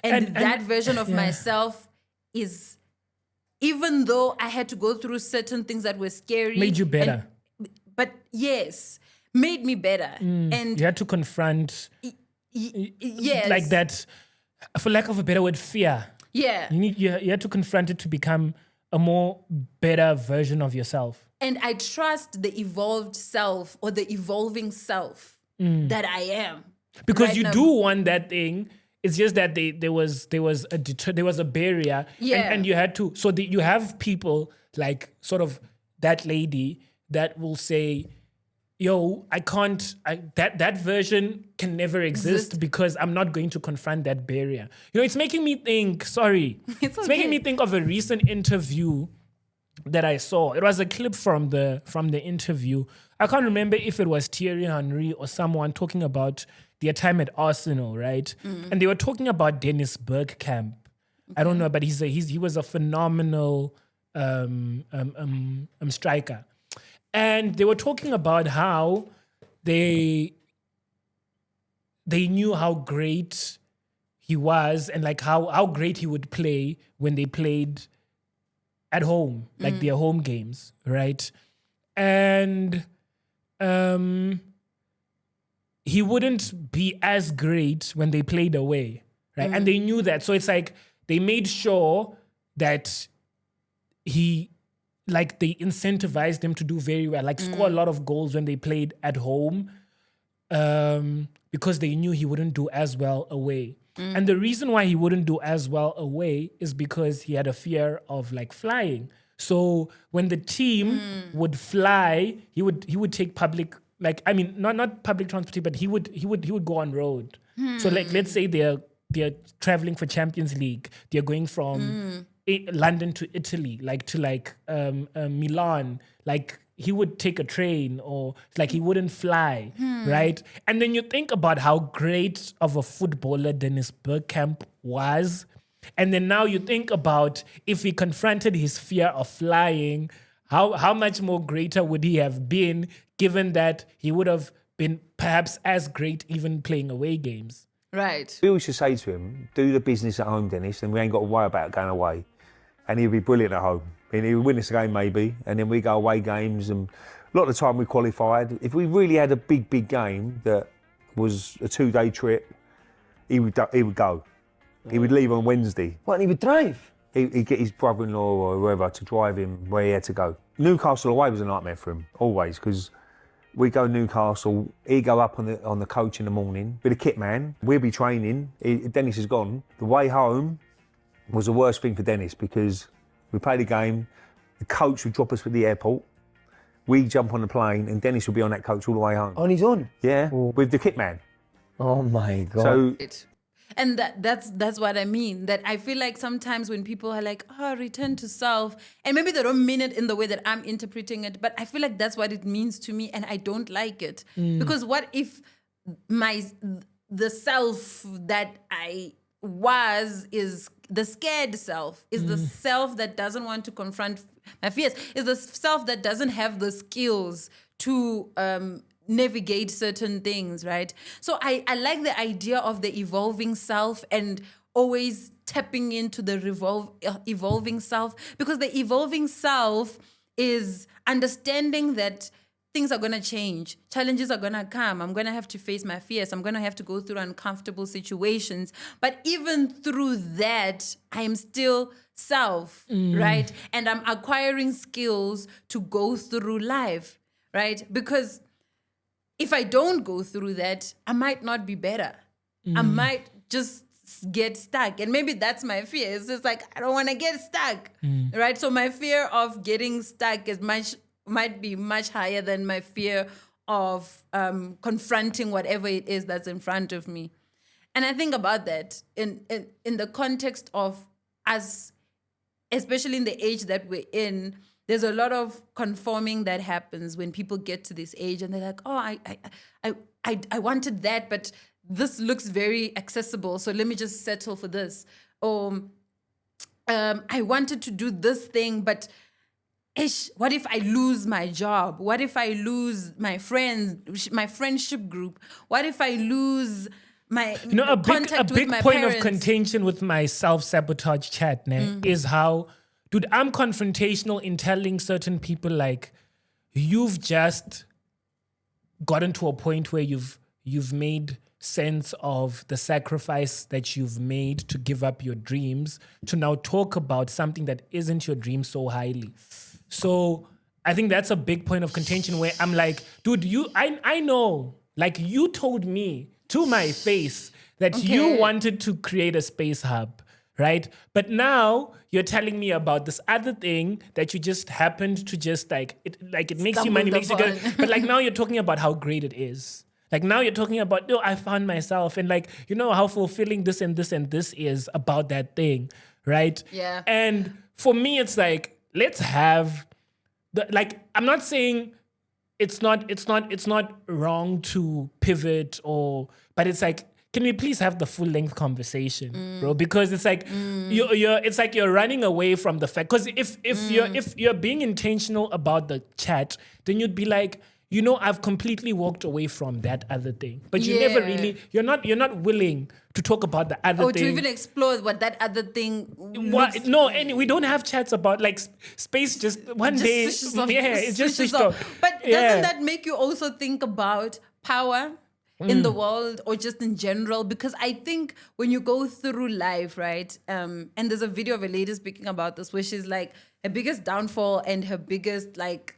And that version of myself is, even though I had to go through certain things that were scary. Made you better. But yes, made me better. And you had to confront, yes, like that, for lack of a better word, fear. Yeah. You had to confront it to become a more better version of yourself. And I trust the evolved self or the evolving self that I am. Because right you now. do want that thing. It's just that there was a barrier. Yeah. And you had to, you have people like sort of that lady that will say, yo, that version can never exist because I'm not going to confront that barrier. It's making me think, it's making me think of a recent interview that I saw. It was a clip from the interview. I can't remember if it was Thierry Henry or someone talking about their time at Arsenal, right? And they were talking about Dennis Bergkamp. I don't know, but he was a phenomenal striker. And they were talking about how they knew how great he was and like how great he would play when they played at home, like their home games, right? And he wouldn't be as great when they played away, right? And they knew that. So it's like they made sure that they incentivized them to do very well, like score a lot of goals when they played at home, because they knew he wouldn't do as well away. And the reason why he wouldn't do as well away is because he had a fear of like flying. So when the team would fly, he would take public, like, I mean, not public transport, but he would go on road. So like, let's say they're traveling for Champions League. They're going from London to Italy, Milan, like he would take a train or like he wouldn't fly, right? And then you think about how great of a footballer Dennis Bergkamp was. And then now you think about if he confronted his fear of flying, how much more greater would he have been, given that he would have been perhaps as great even playing away games. Right. We always just say to him, do the business at home, Dennis, and we ain't got to worry about going away. And he'll be brilliant at home. And he'll win us a game maybe, and then we go away games, and a lot of the time we qualified. If we really had a big game that was a 2-day trip, he would go. He would leave on Wednesday. What, and he would drive? He'd get his brother-in-law or whoever to drive him where he had to go. Newcastle away was a nightmare for him, always, because we go to Newcastle, he'd go up on the coach in the morning with a kit man. We'd be training, Dennis is gone. The way home was the worst thing for Dennis because we played a game, the coach would drop us at the airport, we'd jump on the plane and Dennis would be on that coach all the way home. On his own? Yeah, with the kit man. Oh my God. So, and that's what I mean. That I feel like sometimes when people are like, return to self, and maybe they don't mean it in the way that I'm interpreting it, but I feel like that's what it means to me, and I don't like it. Because what if the self that I was is the scared self, is the self that doesn't want to confront my fears, is the self that doesn't have the skills to navigate certain things, right? So I like the idea of the evolving self and always tapping into the evolving self, because the evolving self is understanding that things are going to change. Challenges are going to come. I'm going to have to face my fears. I'm going to have to go through uncomfortable situations. But even through that, I am still self, right? And I'm acquiring skills to go through life, right? Because if I don't go through that, I might not be better. I might just get stuck. And maybe that's my fear. It's just like, I don't want to get stuck, right? So my fear of getting stuck might be much higher than my fear of confronting whatever it is that's in front of me. And I think about that in the context of us, especially in the age that we're in. There's a lot of conforming that happens when people get to this age and they're like, oh, I wanted that, but this looks very accessible, so let me just settle for this. Or I wanted to do this thing, but what if I lose my job? What if I lose my friends, my friendship group? What if I lose my contact with big my point parents? of contention with my self-sabotage chat is how, dude, I'm confrontational in telling certain people like, you've just gotten to a point where you've made sense of the sacrifice that you've made to give up your dreams to now talk about something that isn't your dream so highly. So I think that's a big point of contention where I'm like, dude, I know, like you told me to my face that you wanted to create a space hub, right? But now you're telling me about this other thing that you just happened to just it makes you money, makes you good. But like now you're talking about how great it is. Like now you're talking about, I found myself and like, how fulfilling this and this and this is about that thing, right? Yeah. And for me, it's like, let's have I'm not saying it's not wrong to pivot but it's like, can we please have the full length conversation, bro? Because it's like you're running away from the fact. Because if you're being intentional about the chat, then you'd be like, I've completely walked away from that other thing. But you never really, you're not willing to talk about the other thing. Or to even explore what that other thing we don't have chats about like space just one day. It just switched off. But doesn't that make you also think about power in the world or just in general? Because I think when you go through life, right, and there's a video of a lady speaking about this where she's like, her biggest downfall and her biggest like,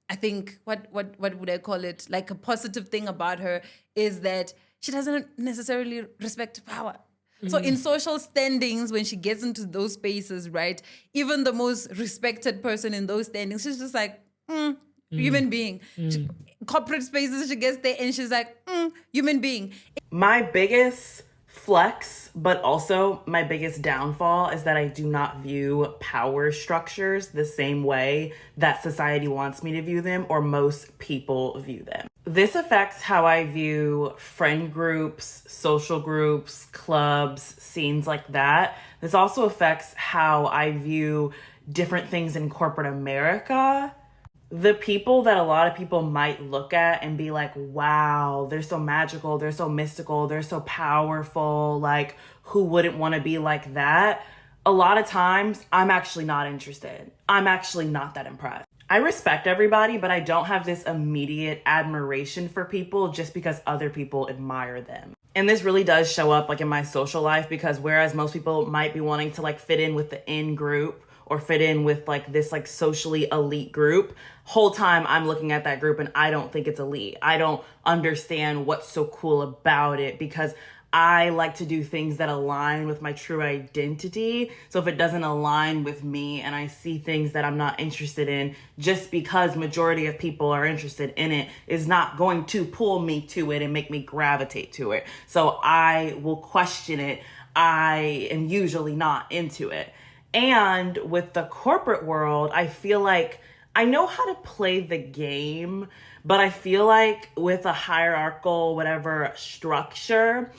I think, what would I call it? Like a positive thing about her is that she doesn't necessarily respect power. So in social standings, when she gets into those spaces, right, even the most respected person in those standings, she's just like, human being. Corporate spaces, she gets there and she's like, human being. My biggest flex, but also my biggest downfall is that I do not view power structures the same way that society wants me to view them or most people view them. This affects how I view friend groups, social groups, clubs, scenes like that. This also affects how I view different things in corporate America. The people that a lot of people might look at and be like, wow, they're so magical, they're so mystical, they're so powerful, like who wouldn't want to be like that? A lot of times I'm actually not interested. I'm actually not that impressed. I respect everybody, but I don't have this immediate admiration for people just because other people admire them. And this really does show up like in my social life, because whereas most people might be wanting to like fit in with the in group or fit in with like this like socially elite group, whole time I'm looking at that group and I don't think it's elite. I don't understand what's so cool about it because I like to do things that align with my true identity. So if it doesn't align with me and I see things that I'm not interested in, just because majority of people are interested in it is not going to pull me to it and make me gravitate to it. So I will question it. I am usually not into it. And with the corporate world, I feel like I know how to play the game, but I feel like with a hierarchical, whatever structure,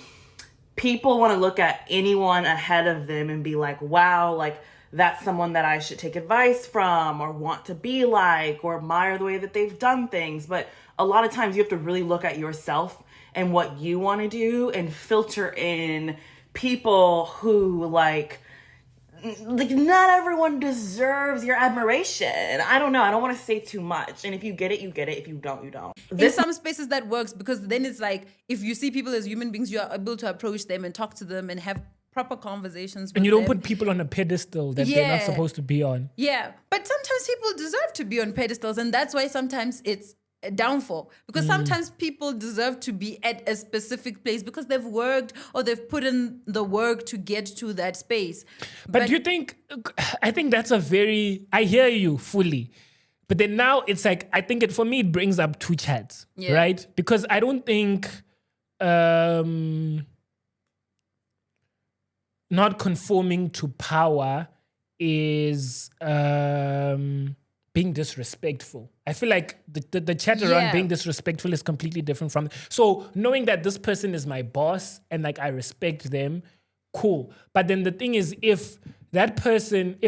people want to look at anyone ahead of them and be like, wow, like that's someone that I should take advice from or want to be like or admire the way that they've done things. But a lot of times you have to really look at yourself and what you want to do and filter in people who like like, not everyone deserves your admiration. I don't know. I don't want to say too much. And if you get it, you get it. If you don't, you don't. In some spaces that works, because then it's like, if you see people as human beings, you are able to approach them and talk to them and have proper conversations with And you don't them. put people on a pedestal that they're not supposed to be on. Yeah, but sometimes people deserve to be on pedestals, and that's why sometimes it's a downfall. Because sometimes people deserve to be at a specific place because they've worked or they've put in the work to get to that space. But do you think, I think that's I hear you fully. But then now it's like, I think for me, it brings up two chats, right? Because I don't think not conforming to power is being disrespectful. I feel like the chat around being disrespectful is completely different from. So knowing that this person is my boss and like I respect them, cool. But then the thing is, if that person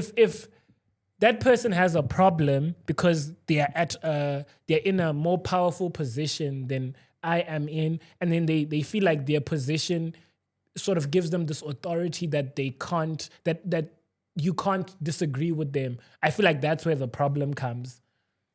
has a problem because they're in a more powerful position than I am in, and then they feel like their position sort of gives them this authority that they can't, that you can't disagree with them. I feel like that's where the problem comes.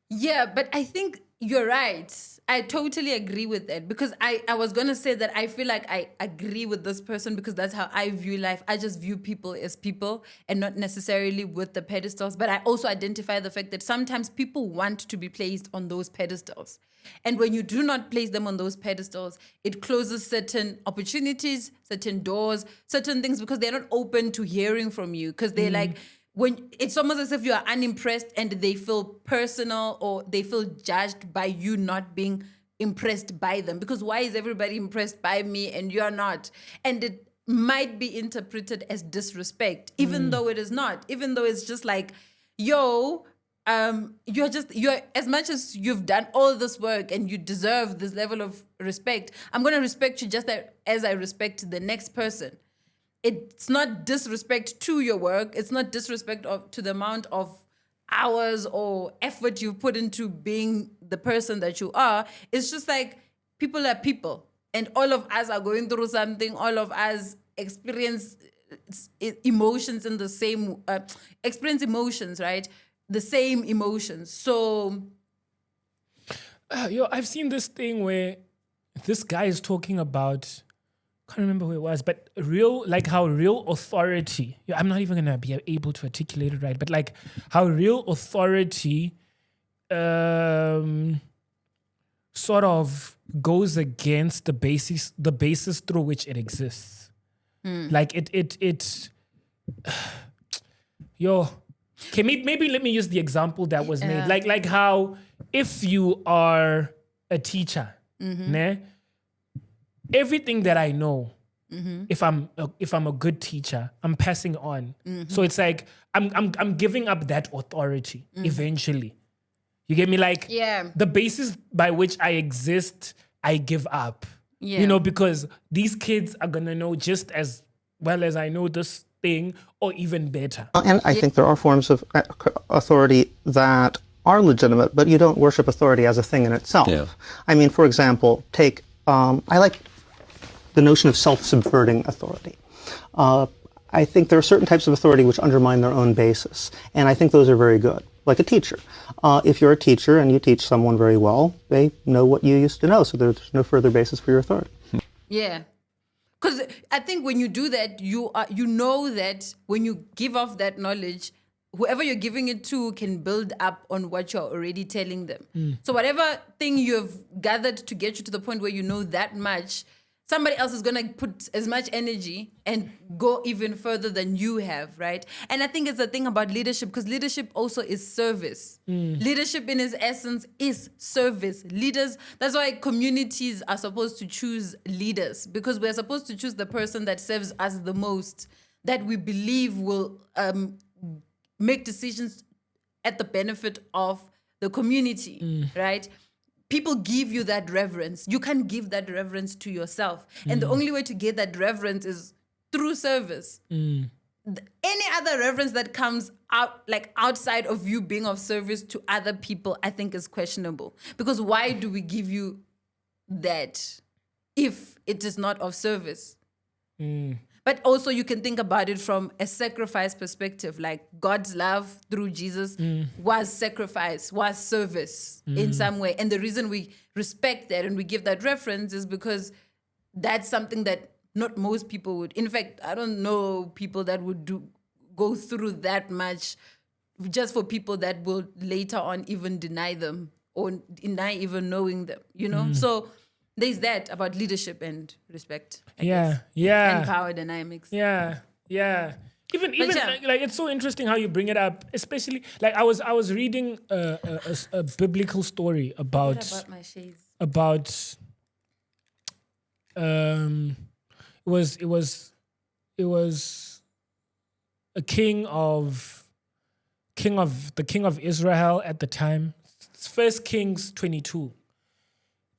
Yeah, but I think you're right. I totally agree with that, because I was going to say that I feel like I agree with this person because that's how I view life. I just view people as people and not necessarily with the pedestals. But I also identify the fact that sometimes people want to be placed on those pedestals. And when you do not place them on those pedestals, it closes certain opportunities, certain doors, certain things, because they're not open to hearing from you, because they're like, when it's almost as if you are unimpressed and they feel personal or they feel judged by you not being impressed by them. Because why is everybody impressed by me and you're not? And it might be interpreted as disrespect, even though it is not, even though it's just like, yo, you're as much as you've done all this work and you deserve this level of respect, I'm going to respect you just as I respect the next person. It's not disrespect to your work. It's not disrespect to the amount of hours or effort you've put into being the person that you are. It's just like, people are people, and all of us are going through something. All of us experience emotions in the same, experience emotions, right? The same emotions. So, I've seen this thing where this guy is talking about, can't remember who it was, but how real authority, I'm not even going to be able to articulate it right, but like how real authority sort of goes against the basis through which it exists. Like okay, maybe let me use the example that was made. Like how if you are a teacher, né? Everything that I know, if I'm a good teacher, I'm passing on. So it's like I'm giving up that authority eventually. You get me? Like the basis by which I exist, I give up. Yeah. Because these kids are gonna know just as well as I know this thing, or even better. And I think there are forms of authority that are legitimate, but you don't worship authority as a thing in itself. Yeah. I mean, for example, take I like the notion of self-subverting authority. I think there are certain types of authority which undermine their own basis, and I think those are very good. Like a teacher. If you're a teacher and you teach someone very well, they know what you used to know, so there's no further basis for your authority. Yeah. Because I think when you do that, you know that when you give off that knowledge, whoever you're giving it to can build up on what you're already telling them. So whatever thing you've gathered to get you to the point where you know that much, somebody else is going to put as much energy and go even further than you have, right? And I think it's the thing about leadership, because leadership also is service. Leadership in its essence is service. Leaders, that's why communities are supposed to choose leaders, because we're supposed to choose the person that serves us the most, that we believe will make decisions at the benefit of the community, right? People give you that reverence. You can't give that reverence to yourself. And the only way to get that reverence is through service. Any other reverence that comes out, like outside of you being of service to other people, I think is questionable. Because why do we give you that if it is not of service? But also you can think about it from a sacrifice perspective, like God's love through Jesus was sacrifice, was service in some way. And the reason we respect that and we give that reference is because that's something that not most people would. In fact, I don't know people that would go through that much just for people that will later on even deny them or deny even knowing them, you know? So there's that about leadership and respect. I guess. Yeah. And power dynamics. Yeah. Even yeah. like it's so interesting how you bring it up, especially like I was reading a biblical story What about about my shades? it was a king of Israel at the time. It's 1 Kings 22.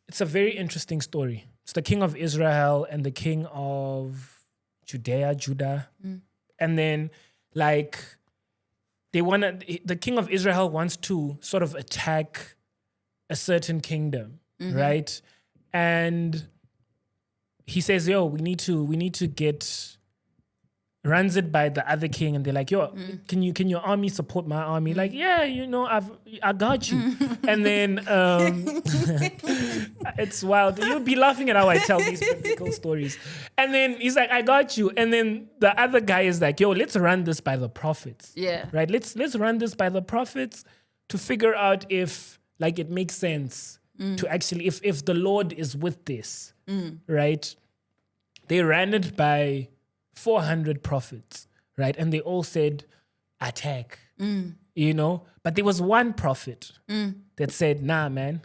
It's a very interesting story. It's the king of Israel and the king of Judah. And then like the king of Israel wants to sort of attack a certain kingdom, right? And he says, yo, we need to get, runs it by the other king, and they're like, yo, can your army support my army? Like, yeah, I got you. And then it's wild. You'll be laughing at how I tell these biblical stories. And then he's like, I got you. And then the other guy is like, yo, let's run this by the prophets. Yeah. Right? Let's run this by the prophets to figure out if like it makes sense to actually, if the Lord is with this, right? They ran it by 400 prophets, right? And they all said, attack, But there was one prophet that said, nah, man.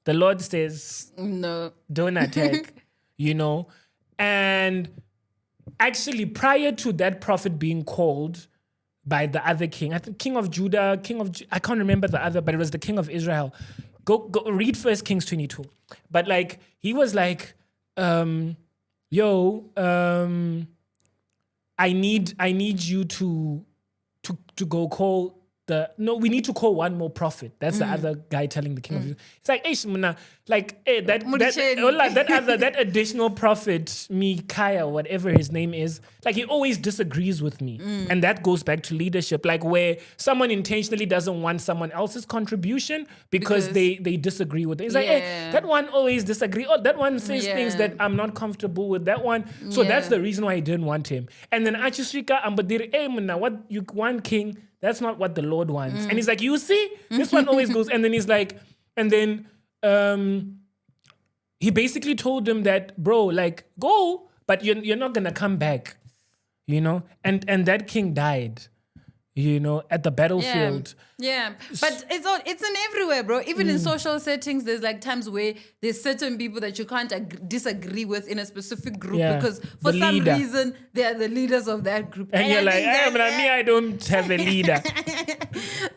The Lord says, no, don't attack, And actually, prior to that prophet being called by the other king, I think king of Judah, I can't remember the other, but it was the king of Israel. Go read 1 Kings 22. But like, he was like, I need you to go call we need to call one more prophet. That's the other guy telling the king of Israel. It's like, that additional prophet, Micaiah, whatever his name is, like he always disagrees with me. And that goes back to leadership, like where someone intentionally doesn't want someone else's contribution because they disagree with it. It's like, hey, that one always disagree. Oh, that one says things that I'm not comfortable with. That one. So that's the reason why I didn't want him. And then Achisrika Ambadir, what you want, king, that's not what the Lord wants. And he's like, you see, this one always goes. And then he's like, he basically told him that, bro, like, go, but you're not gonna come back, And that king died, at the battlefield. Yeah. But it's in everywhere, bro. Even in social settings, there's like times where there's certain people that you can't disagree with in a specific group because for some reason they are the leaders of that group. And you're like, I don't have a leader.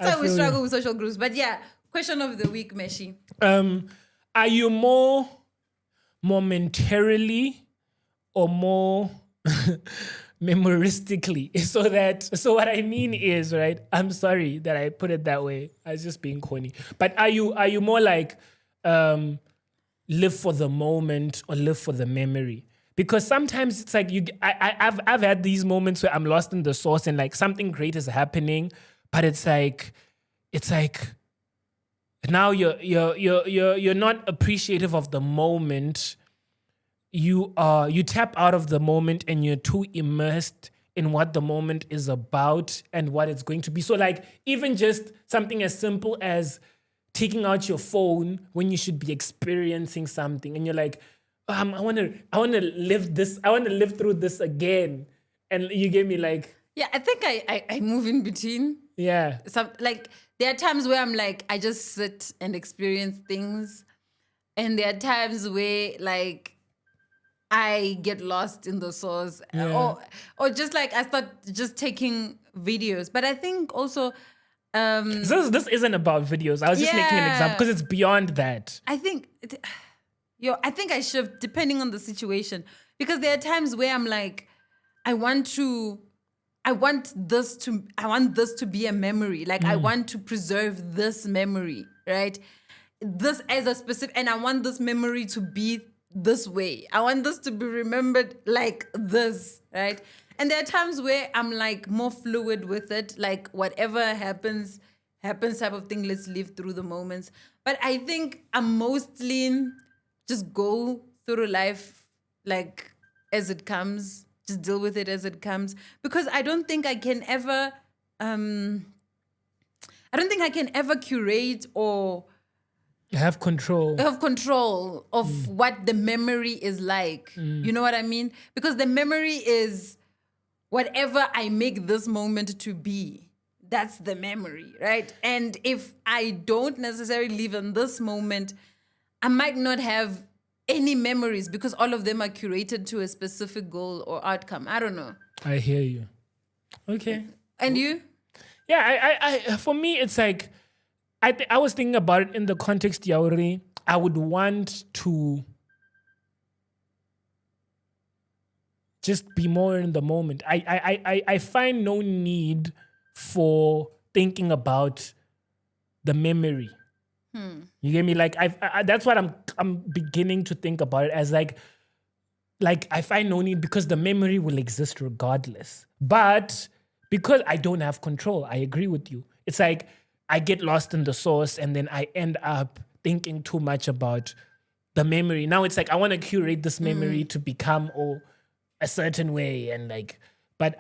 So we struggle with social groups. But yeah, question of the week, Meshi. Are you more momentarily or more memoristically? So what I mean is, right, I'm sorry that I put it that way. I was just being corny. But are you more like live for the moment or live for the memory? Because sometimes it's like I've had these moments where I'm lost in the sauce and like something great is happening, but it's like now you're not appreciative of the moment. You tap out of the moment and you're too immersed in what the moment is about and what it's going to be. So like even just something as simple as taking out your phone when you should be experiencing something and you're like, I want to live this. I want to live through this again. And you gave me like, yeah, I think I move in between. Yeah. Like there are times where I'm like, I just sit and experience things. And there are times where like I get lost in the source or just like I start just taking videos. But I think also this isn't about videos. I was just making an example because it's beyond that. I think I shift depending on the situation because there are times where I'm like, I want this to be a memory. Like I want to preserve this memory, right? This as a specific, and I want this memory to be this way. I want this to be remembered like this, right? And there are times where I'm like more fluid with it, like whatever happens type of thing. Let's live through the moments. But I think I'm mostly just go through life like as it comes, just deal with it as it comes. Because I don't think I can ever curate or Have control. of what the memory is like. You know what I mean? Because the memory is whatever I make this moment to be. That's the memory, right? And if I don't necessarily live in this moment, I might not have any memories because all of them are curated to a specific goal or outcome. I don't know. I hear you. Okay. And you? Yeah, I for me, it's like, I was thinking about it in the context, Yauri. I would want to just be more in the moment. I find no need for thinking about the memory. You get me? Like that's what I'm beginning to think about it as like I find no need because the memory will exist regardless. But because I don't have control, I agree with you. It's like I get lost in the source and then I end up thinking too much about the memory. Now it's like I want to curate this memory to become a certain way and like, but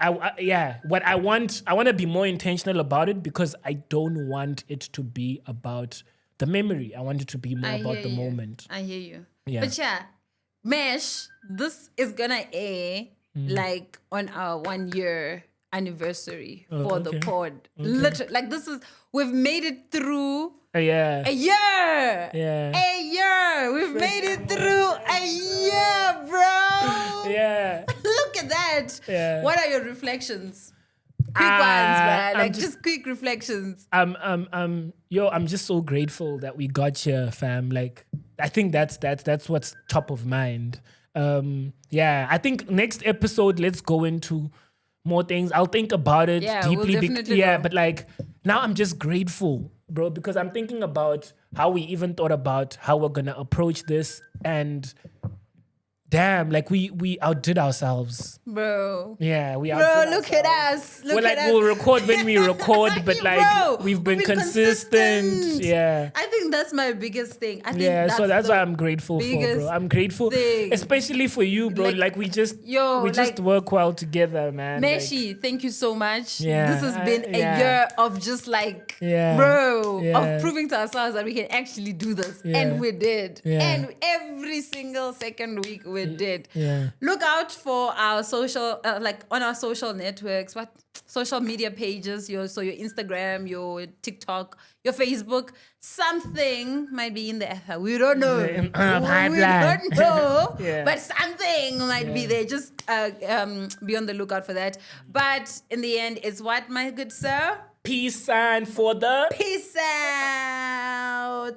what I want to be more intentional about it because I don't want it to be about the memory. I want it to be more about the moment. I hear you. Yeah. But yeah, Mesh, this is gonna air like on our 1 year anniversary for the pod. Literally, like we've made it through Yeah. a year. Yeah. A year. We've made it through a year, bro. Yeah. Look at that. Yeah. What are your reflections? Quick ones, man. Like just quick reflections. I'm just so grateful that we got here, fam. Like, I think that's what's top of mind. I think next episode, let's go into more things. I'll think about it deeply. We'll definitely go. But like now I'm just grateful, bro, because I'm thinking about how we even thought about how we're gonna approach this, and damn, like we outdid ourselves. Bro. Yeah, we Bro, outdid look at us. Look We're like, at us. we'll record when we record, but like Bro, we've been consistent. Yeah. I think that's my biggest thing. I think So that's the what I'm grateful for, bro. biggest I'm grateful, thing. especially for you, bro. Like we just work well together, man. Meshi, thank you so much. Yeah, This has been a year of just like, Yeah, bro, yeah. of proving to ourselves that we can actually do this. Yeah. And we did. Yeah. And every single second week we did. Yeah. Look out for our social, on our social networks, social media pages, your Instagram, your TikTok, your Facebook. Something might be in the ether. We don't know. We don't know. Yeah. But something might be there. Just be on the lookout for that. But in the end, it's what, my good sir? Peace sign for the Peace out.